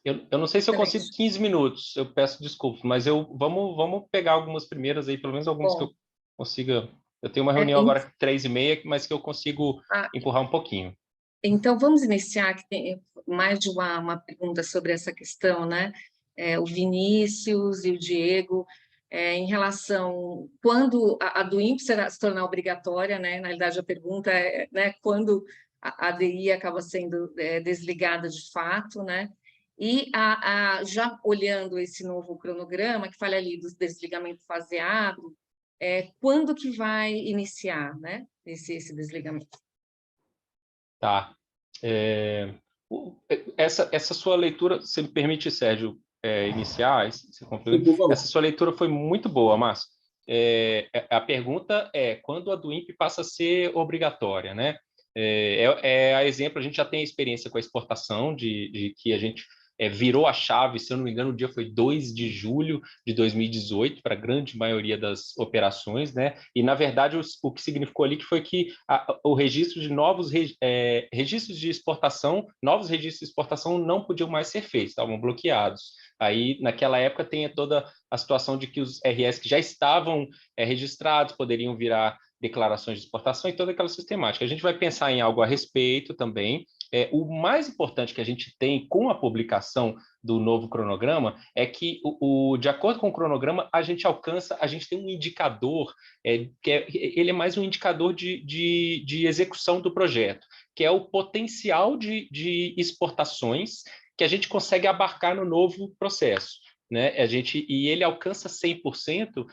Eu não sei se eu consigo 15 minutos, eu peço desculpas, mas vamos pegar algumas primeiras aí, pelo menos algumas que eu consiga Eu tenho uma reunião agora às 3h30, mas que eu consigo empurrar um pouquinho. Então, vamos iniciar, que tem mais de uma pergunta sobre essa questão, né? O Vinícius e o Diego, em relação quando a do INPE será se tornar obrigatória, né? Na realidade, a pergunta é, né, quando a ADI acaba sendo desligada de fato, né? E já olhando esse novo cronograma, que fala ali do desligamento faseado, quando que vai iniciar, né? Esse desligamento? Tá. Essa sua leitura, se me permite, Sérgio, iniciar, Por favor. essa sua leitura foi muito boa, Márcio. A pergunta é, quando a do INPE passa a ser obrigatória, né? A exemplo, a gente já tem a experiência com a exportação, de que a gente virou a chave, se eu não me engano, o dia foi 2 de julho de 2018, para a grande maioria das operações, né? E, na verdade, o que significou ali que foi que o registro de novos registros de exportação, novos registros de exportação não podiam mais ser feitos, estavam bloqueados. Aí, naquela época, tem toda a situação de que os RS que já estavam registrados poderiam virar declarações de exportação e toda aquela sistemática. A gente vai pensar em algo a respeito também. O mais importante que a gente tem com a publicação do novo cronograma é que, de acordo com o cronograma, a gente tem um indicador, ele é mais um indicador de execução do projeto, que é o potencial de exportações que a gente consegue abarcar no novo processo, né? E ele alcança 100%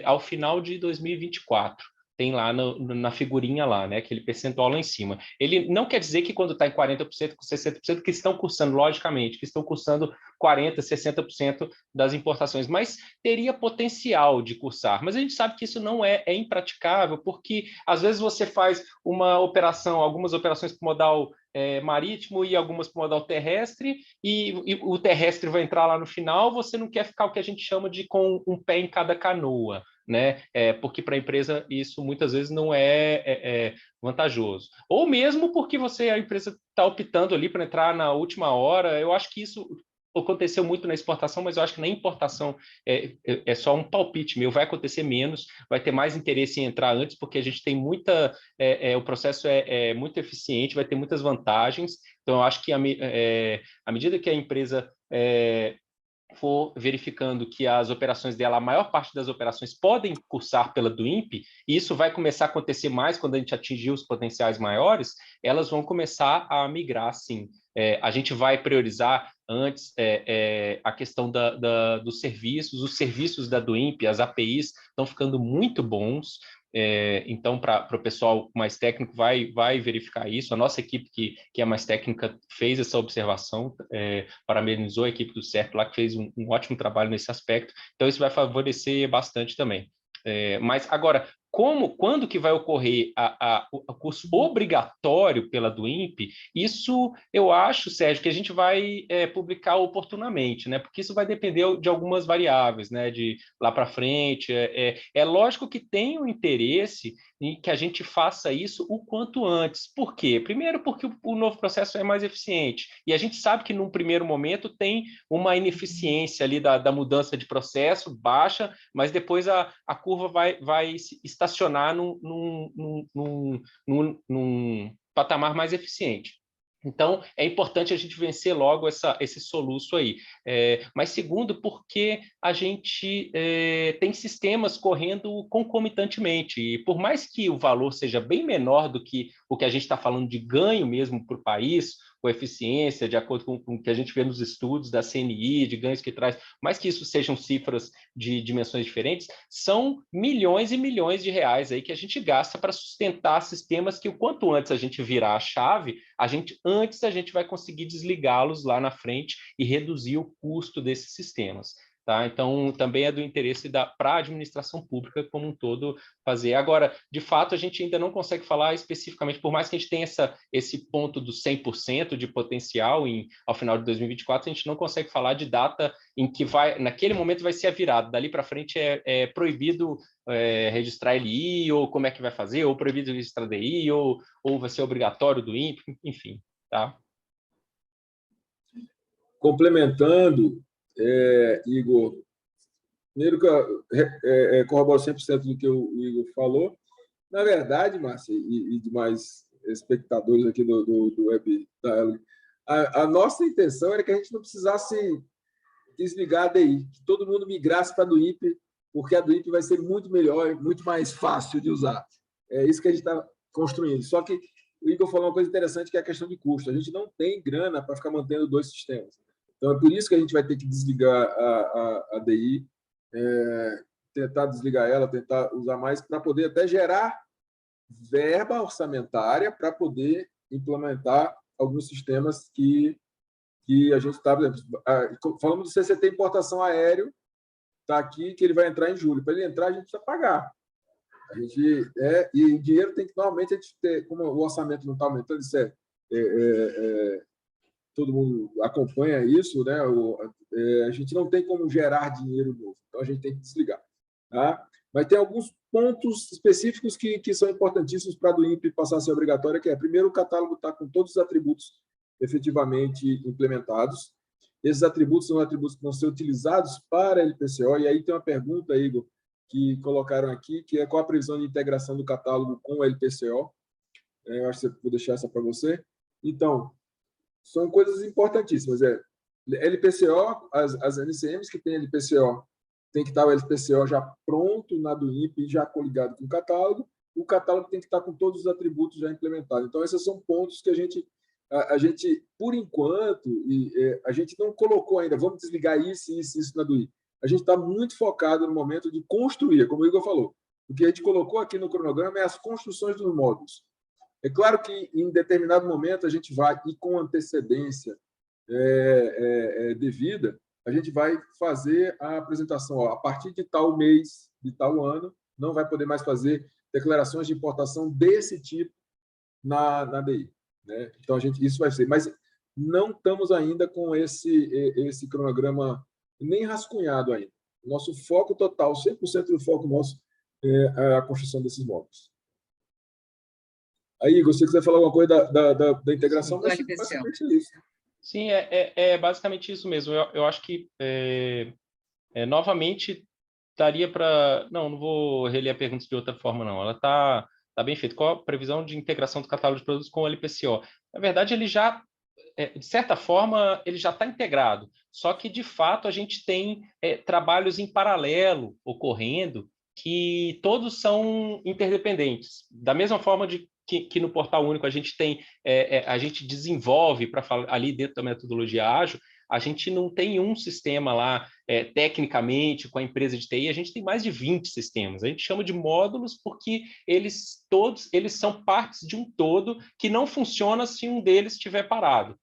ao final de 2024. Tem lá na figurinha lá, né? Aquele percentual lá em cima. Ele não quer dizer que quando está em 40%, com 60%, que estão cursando, logicamente, que estão cursando 40%, 60% das importações, mas teria potencial de cursar. Mas a gente sabe que isso não é impraticável, porque às vezes você faz algumas operações para modal marítimo e algumas para modal terrestre, e o terrestre vai entrar lá no final, você não quer ficar o que a gente chama de com um pé em cada canoa, né? Porque para a empresa isso muitas vezes não é vantajoso. Ou mesmo porque a empresa está optando ali para entrar na última hora. Eu acho que isso aconteceu muito na exportação, mas eu acho que na importação é só um palpite meu, vai acontecer menos, vai ter mais interesse em entrar antes, porque a gente tem o processo é muito eficiente, vai ter muitas vantagens. Então, eu acho que à medida que a empresa for verificando que as operações dela, a maior parte das operações podem cursar pela do INPE, e isso vai começar a acontecer mais quando a gente atingir os potenciais maiores, elas vão começar a migrar, sim. A gente vai priorizar antes a questão dos serviços, os serviços da do INPE, as APIs estão ficando muito bons. Então, para o pessoal mais técnico, vai verificar isso. A nossa equipe, que é mais técnica, fez essa observação, parabenizou a equipe do CERP lá, que fez um ótimo trabalho nesse aspecto. Então, isso vai favorecer bastante também. Mas, agora, quando que vai ocorrer o curso obrigatório pela do INPE? Isso, eu acho, Sérgio, que a gente vai publicar oportunamente, né? Porque isso vai depender de algumas variáveis, né? De lá para frente. É lógico que tem um interesse em que a gente faça isso o quanto antes. Por quê? Primeiro, porque o novo processo é mais eficiente. E a gente sabe que, num primeiro momento, tem uma ineficiência ali da mudança de processo baixa, mas depois a curva vai estacionar num patamar mais eficiente. Então, é importante a gente vencer logo esse soluço aí. Mas, segundo, porque a gente tem sistemas correndo concomitantemente. E por mais que o valor seja bem menor do que o que a gente está falando de ganho mesmo para o país, com eficiência, de acordo com o que a gente vê nos estudos da CNI, de ganhos que traz, mais que isso sejam cifras de dimensões diferentes, são milhões e milhões de reais aí que a gente gasta para sustentar sistemas que, o quanto antes a gente virar a chave, antes a gente vai conseguir desligá-los lá na frente e reduzir o custo desses sistemas. Tá? Então, também é do interesse para a administração pública como um todo fazer. Agora, de fato, a gente ainda não consegue falar especificamente, por mais que a gente tenha esse ponto do 100% de potencial ao final de 2024, a gente não consegue falar de data em que naquele momento vai ser a virada. Dali para frente é proibido registrar LI, ou como é que vai fazer, ou proibido registrar DI, ou vai ser obrigatório do INPE, enfim. Tá? Complementando, Igor, Primeiro, corroboro 100% do que o Igor falou. Na verdade, Márcia, e demais espectadores aqui do Web da Elo, a nossa intenção era que a gente não precisasse desligar a DI, que todo mundo migrasse para a DWIP, porque a DWIP vai ser muito melhor, muito mais fácil de usar. É isso que a gente está construindo. Só que o Igor falou uma coisa interessante, que é a questão de custo. A gente não tem grana para ficar mantendo 2 sistemas. Então, é por isso que a gente vai ter que desligar a DI, tentar desligar ela, tentar usar mais, para poder até gerar verba orçamentária para poder implementar alguns sistemas que a gente está, por exemplo, falando do CCT importação aéreo, está aqui que ele vai entrar em julho. Para ele entrar, a gente precisa pagar. E o dinheiro tem que, normalmente, a gente ter, como o orçamento não está aumentando, isso todo mundo acompanha isso, né? A gente não tem como gerar dinheiro novo, então a gente tem que desligar. Tá? Mas tem alguns pontos específicos que são importantíssimos para a DWIP passar a ser obrigatória, que é, primeiro, o catálogo está com todos os atributos efetivamente implementados. Esses atributos são atributos que vão ser utilizados para a LPCO, e aí tem uma pergunta, Igor, que colocaram aqui, que é qual a previsão de integração do catálogo com o LPCO. Eu acho que vou deixar essa para você. Então, são coisas importantíssimas. LPCO, as NCMs que têm LPCO, tem que estar o LPCO já pronto na DWIP e já coligado com o catálogo tem que estar com todos os atributos já implementados. Então, esses são pontos que a gente, por enquanto, a gente não colocou ainda, vamos desligar isso na DWIP. A gente está muito focado no momento de construir, como o Igor falou. O que a gente colocou aqui no cronograma é as construções dos módulos. É claro que, em determinado momento, a gente vai, e com antecedência devida, a gente vai fazer a apresentação. A partir de tal mês, de tal ano, não vai poder mais fazer declarações de importação desse tipo na DI. Né? Então, isso vai ser. Mas não estamos ainda com esse cronograma nem rascunhado ainda. Nosso foco total, 100% do foco nosso, é a construção desses módulos. Aí, Igor, se você quiser falar alguma coisa da integração, mas basicamente é isso. Sim, é basicamente isso mesmo. Eu acho que, novamente, daria para... Não vou reler a pergunta de outra forma, não. Ela está bem feita. Qual a previsão de integração do catálogo de produtos com o LPCO? Na verdade, ele já... de certa forma, ele já está integrado, só que, de fato, a gente tem trabalhos em paralelo ocorrendo que todos são interdependentes. Da mesma forma que no Portal Único a gente tem, a gente desenvolve, para falar ali dentro da metodologia ágil, a gente não tem um sistema lá, tecnicamente, com a empresa de TI, a gente tem mais de 20 sistemas. A gente chama de módulos porque eles são partes de um todo que não funciona se um deles estiver parado.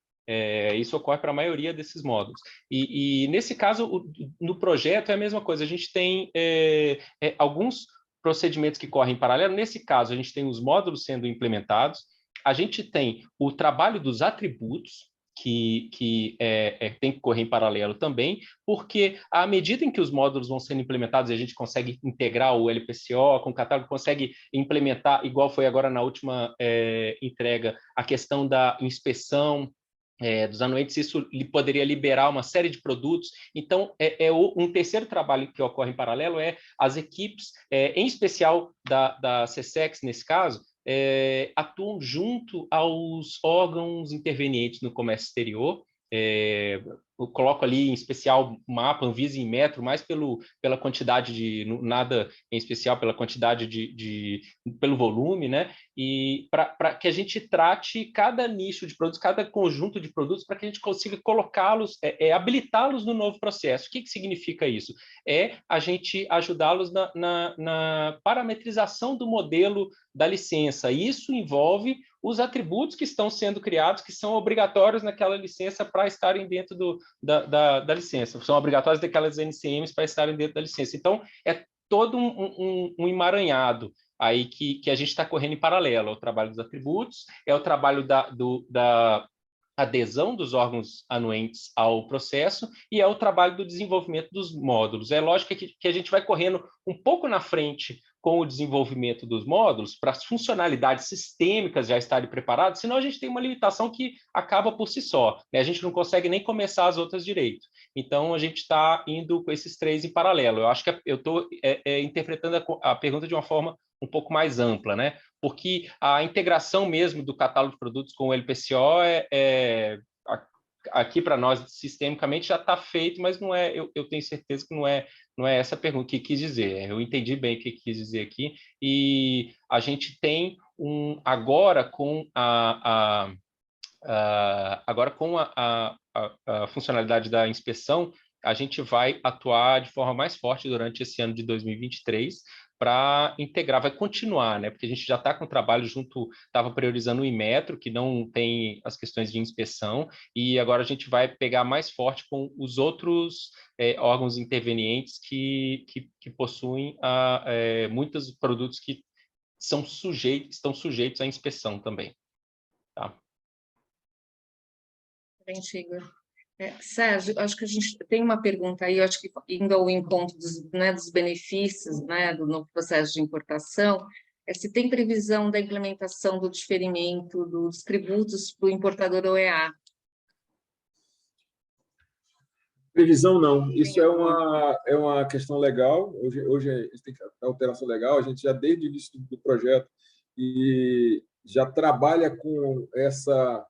Isso ocorre para a maioria desses módulos. E nesse caso, no projeto é a mesma coisa. A gente tem alguns procedimentos que correm em paralelo. Nesse caso, a gente tem os módulos sendo implementados. A gente tem o trabalho dos atributos, que tem que correr em paralelo também, porque à medida em que os módulos vão sendo implementados e a gente consegue integrar o LPCO com o catálogo, consegue implementar, igual foi agora na última entrega, a questão da inspeção dos anuentes, isso poderia liberar uma série de produtos. Então, um terceiro trabalho que ocorre em paralelo é as equipes, em especial da CSEX, nesse caso, atuam junto aos órgãos intervenientes no comércio exterior. Eu coloco ali em especial mapa, Anvisa e Inmetro, mais pela quantidade nada em especial pela quantidade pelo volume, né? E para que a gente trate cada nicho de produtos, cada conjunto de produtos, para que a gente consiga colocá-los, habilitá-los no novo processo. O que significa isso? É a gente ajudá-los na parametrização do modelo da licença. Isso envolve os atributos que estão sendo criados, que são obrigatórios naquela licença para estarem dentro da licença. São obrigatórios daquelas NCMs para estarem dentro da licença. Então, é todo um emaranhado aí que a gente está correndo em paralelo. É o trabalho dos atributos, é o trabalho da adesão dos órgãos anuentes ao processo e é o trabalho do desenvolvimento dos módulos. É lógico que a gente vai correndo um pouco na frente com o desenvolvimento dos módulos, para as funcionalidades sistêmicas já estarem preparadas, senão a gente tem uma limitação que acaba por si só, né? A gente não consegue nem começar as outras direito. Então, a gente está indo com esses 3 em paralelo. Eu acho que eu estou interpretando a pergunta de uma forma um pouco mais ampla, né? Porque a integração mesmo do catálogo de produtos com o LPCO aqui para nós, sistemicamente, já está feito, mas não é, eu tenho certeza que não é essa a pergunta que quis dizer. Eu entendi bem o que quis dizer aqui, e a gente tem agora com a funcionalidade da inspeção, a gente vai atuar de forma mais forte durante esse ano de 2023 para integrar, vai continuar, né? Porque a gente já está com o trabalho junto, estava priorizando o Inmetro, que não tem as questões de inspeção, e agora a gente vai pegar mais forte com os outros órgãos intervenientes que possuem muitos produtos que estão sujeitos à inspeção também. Tá? Igor. Sérgio, acho que a gente tem uma pergunta aí, acho que indo ao encontro dos benefícios, né, do novo processo de importação, se tem previsão da implementação do diferimento dos tributos para o importador OEA. Previsão não, isso é uma questão legal, hoje a gente tem alteração legal, a gente já desde o início do projeto e já trabalha com essa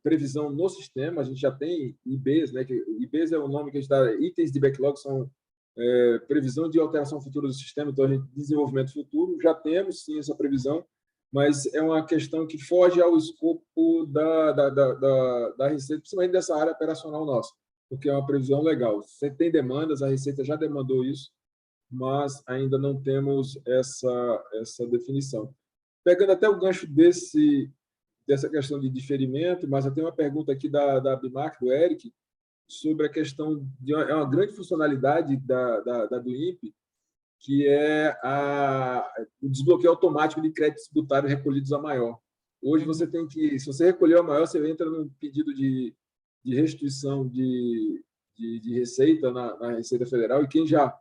previsão no sistema, a gente já tem IBs, né? IBs é o nome que a gente dá, itens de backlog são previsão de alteração futura do sistema, então a gente desenvolvimento futuro, já temos sim essa previsão, mas é uma questão que foge ao escopo da Receita, principalmente dessa área operacional nossa, porque é uma previsão legal. Você tem demandas, a Receita já demandou isso, mas ainda não temos essa definição. Pegando até o gancho dessa questão de diferimento, mas eu tenho uma pergunta aqui da Bimac, do Eric, sobre a questão de uma grande funcionalidade do INPE, que é o desbloqueio automático de créditos tributários recolhidos a maior. Hoje você tem que, se você recolheu a maior, você entra num pedido de restituição de receita na Receita Federal, e quem já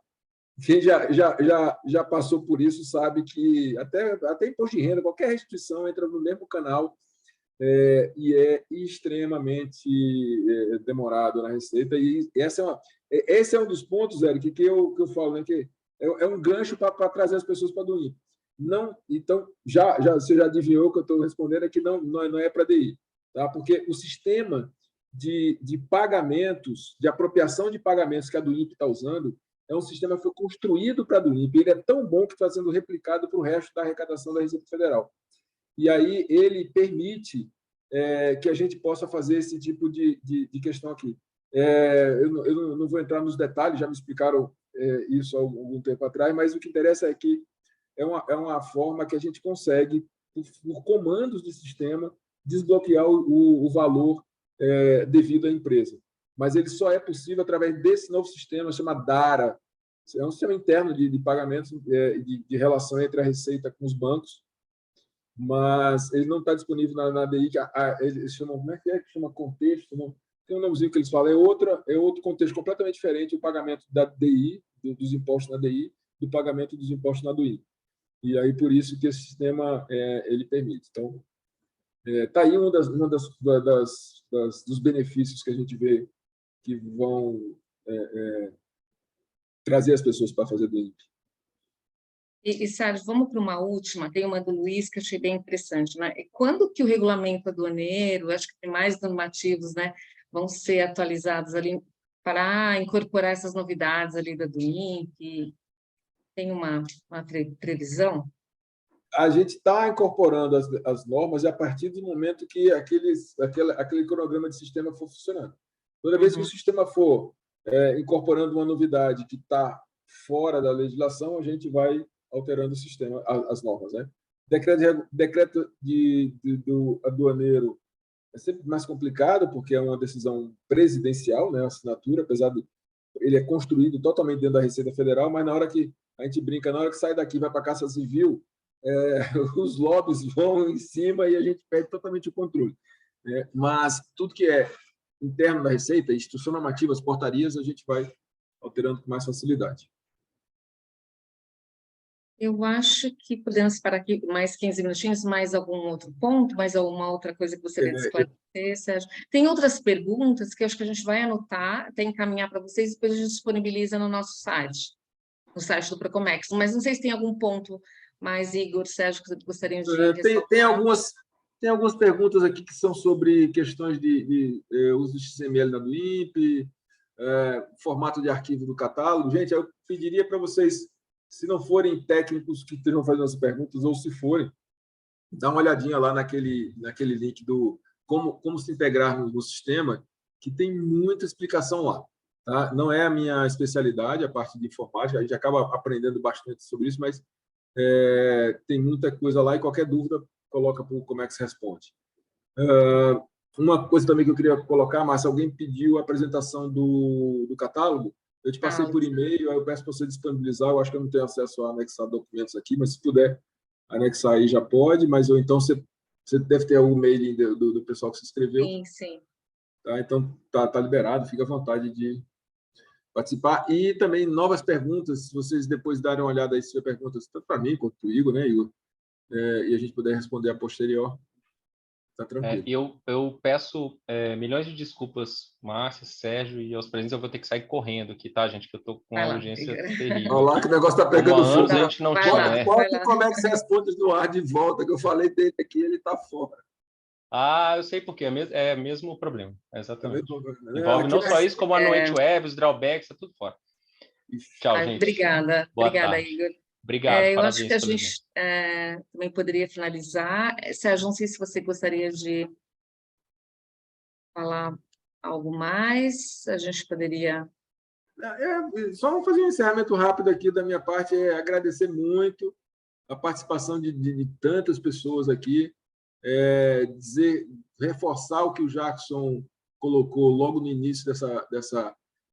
passou por isso sabe que até imposto de renda, qualquer restituição entra no mesmo canal, e é extremamente demorado na Receita. E esse é um dos pontos, Eric, que eu falo, né, que é um gancho para trazer as pessoas para a DI. Não, então, você já adivinhou o que eu estou respondendo, é que não é para DI, tá? Porque o sistema de pagamentos, de apropriação de pagamentos que a DUIMP está usando, é um sistema que foi construído para a DUIMP. Ele é tão bom que está sendo replicado para o resto da arrecadação da Receita Federal. E aí ele permite que a gente possa fazer esse tipo de questão aqui. Eu não vou entrar nos detalhes, já me explicaram isso há algum tempo atrás, mas o que interessa é que é uma forma que a gente consegue, por comandos do sistema, desbloquear o valor devido à empresa. Mas ele só é possível através desse novo sistema, chamado DARA. É um sistema interno de pagamentos, de relação entre a Receita com os bancos, mas ele não está disponível na DI. Eles chamam, como é que chama? Contexto? Não, tem um nomezinho que eles falam. É outro contexto completamente diferente, o pagamento da DI, dos impostos na DI, do pagamento dos impostos na DUI. E aí, por isso que esse sistema ele permite. Então, está aí um dos benefícios que a gente vê que vão trazer as pessoas para fazer DI. E, Sérgio, vamos para uma última, tem uma do Luiz que eu achei bem interessante, né? Quando que o regulamento aduaneiro, acho que tem mais normativos, né, vão ser atualizados ali para incorporar essas novidades ali da DUIMP? Tem uma previsão? A gente está incorporando as normas a partir do momento que aquele cronograma de sistema for funcionando. Toda vez que o sistema for incorporando uma novidade que está fora da legislação, a gente vai alterando o sistema, as normas, né? Decreto do aduaneiro é sempre mais complicado, porque é uma decisão presidencial, né? A assinatura, apesar de ele é construído totalmente dentro da Receita Federal, mas na hora que a gente brinca, na hora que sai daqui e vai para a Caça Civil, os lobbies vão em cima e a gente perde totalmente o controle. Mas tudo que é interno da Receita, instrução normativa, as portarias, a gente vai alterando com mais facilidade. Eu acho que podemos parar aqui mais 15 minutinhos, mais algum outro ponto, mais alguma outra coisa que gostaria de esclarecer, Sérgio? Tem outras perguntas que eu acho que a gente vai anotar, tem que encaminhar para vocês, depois a gente disponibiliza no nosso site, no site do Procomex. Mas não sei se tem algum ponto mais, Igor, Sérgio, que vocês gostariam de ressaltar. Tem algumas perguntas aqui que são sobre questões de uso do XML na do INPE, formato de arquivo do catálogo. Gente, eu pediria para vocês, se não forem técnicos que estejam fazendo as perguntas, ou se forem, dá uma olhadinha lá naquele link do como se integrar no sistema, que tem muita explicação lá. Tá? Não é a minha especialidade, a parte de informática, a gente acaba aprendendo bastante sobre isso, mas tem muita coisa lá e qualquer dúvida, coloca para o Comex Responde. Uma coisa também que eu queria colocar, Márcia, alguém pediu a apresentação do catálogo, eu te passei por e-mail, aí eu peço para você disponibilizar, eu acho que eu não tenho acesso a anexar documentos aqui, mas se puder anexar aí já pode, mas ou então você deve ter algum mailing do pessoal que se inscreveu. Sim, sim. Tá? Então, tá liberado, fica à vontade de participar. E também novas perguntas, se vocês depois darem uma olhada aí, se tiver perguntas, tanto para mim quanto para o Igor, né, Igor? E a gente puder responder a posterior, tá tranquilo. Eu peço milhões de desculpas, Márcia, Sérgio, e aos presentes eu vou ter que sair correndo aqui, tá, gente? Que eu estou com uma urgência terrível. Olha lá que o negócio está pegando fogo. A gente não tinha, Como é que você responde no ar de volta, que eu falei dele aqui, ele está fora. Eu sei porque é o mesmo problema, exatamente. Envolve não só isso, como a Noite Web, os drawbacks, tá tudo fora. Tchau, gente. Obrigada, Igor. Obrigado, eu acho que a gente também poderia finalizar. Sérgio, não sei se você gostaria de falar algo mais, a gente poderia... Só vou fazer um encerramento rápido aqui da minha parte, agradecer muito a participação de tantas pessoas aqui, reforçar o que o Jackson colocou logo no início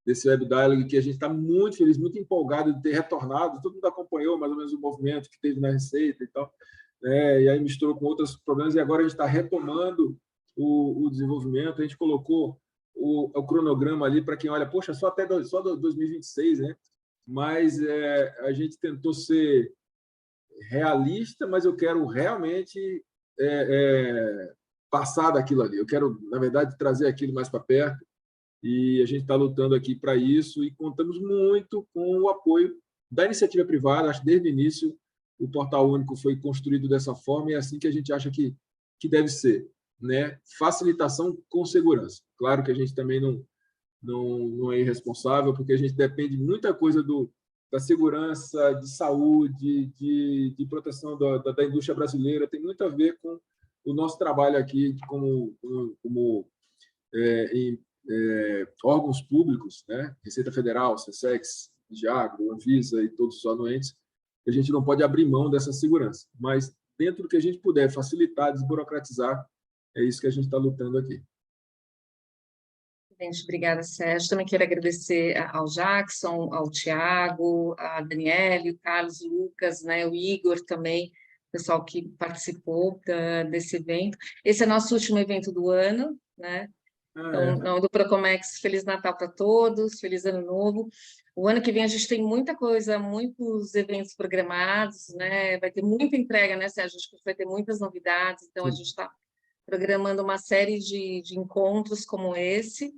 desse Web Dialogue, que a gente está muito feliz, muito empolgado de ter retornado. Todo mundo acompanhou mais ou menos o movimento que teve na Receita e tal, e aí misturou com outros problemas, e agora a gente está retomando o desenvolvimento. A gente colocou o cronograma ali para quem olha, poxa, só 2026, né? Mas a gente tentou ser realista, mas eu quero realmente passar daquilo ali. Eu quero, na verdade, trazer aquilo mais para perto, e a gente está lutando aqui para isso e contamos muito com o apoio da iniciativa privada. Acho que desde o início o Portal Único foi construído dessa forma e é assim que a gente acha que deve ser, né? Facilitação com segurança. Claro que a gente também não é irresponsável, porque a gente depende de muita coisa da segurança, de saúde, de proteção da indústria brasileira. Tem muito a ver com o nosso trabalho aqui como órgãos públicos, né? Receita Federal, SESEX, Diagro, Anvisa e todos os anuentes. A gente não pode abrir mão dessa segurança, mas dentro do que a gente puder facilitar, desburocratizar, é isso que a gente está lutando aqui. Gente, obrigada, Sérgio. Também quero agradecer ao Jackson, ao Tiago, a Daniele, o Carlos, o Lucas, né, o Igor também, o pessoal que participou desse evento. Esse é nosso último evento do ano, né? Então, não, do Procomex, Feliz Natal para todos, Feliz Ano Novo. O ano que vem a gente tem muita coisa, muitos eventos programados, né? Vai ter muita entrega, né, Sérgio? Acho que vai ter muitas novidades, então Sim. A gente está programando uma série de encontros como esse,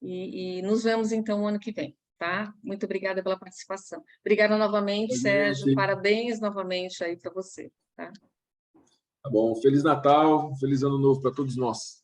e nos vemos, então, o ano que vem, tá? Muito obrigada pela participação. Obrigada novamente, Sérgio, parabéns novamente aí para você, tá? Tá bom, Feliz Natal, Feliz Ano Novo para todos nós.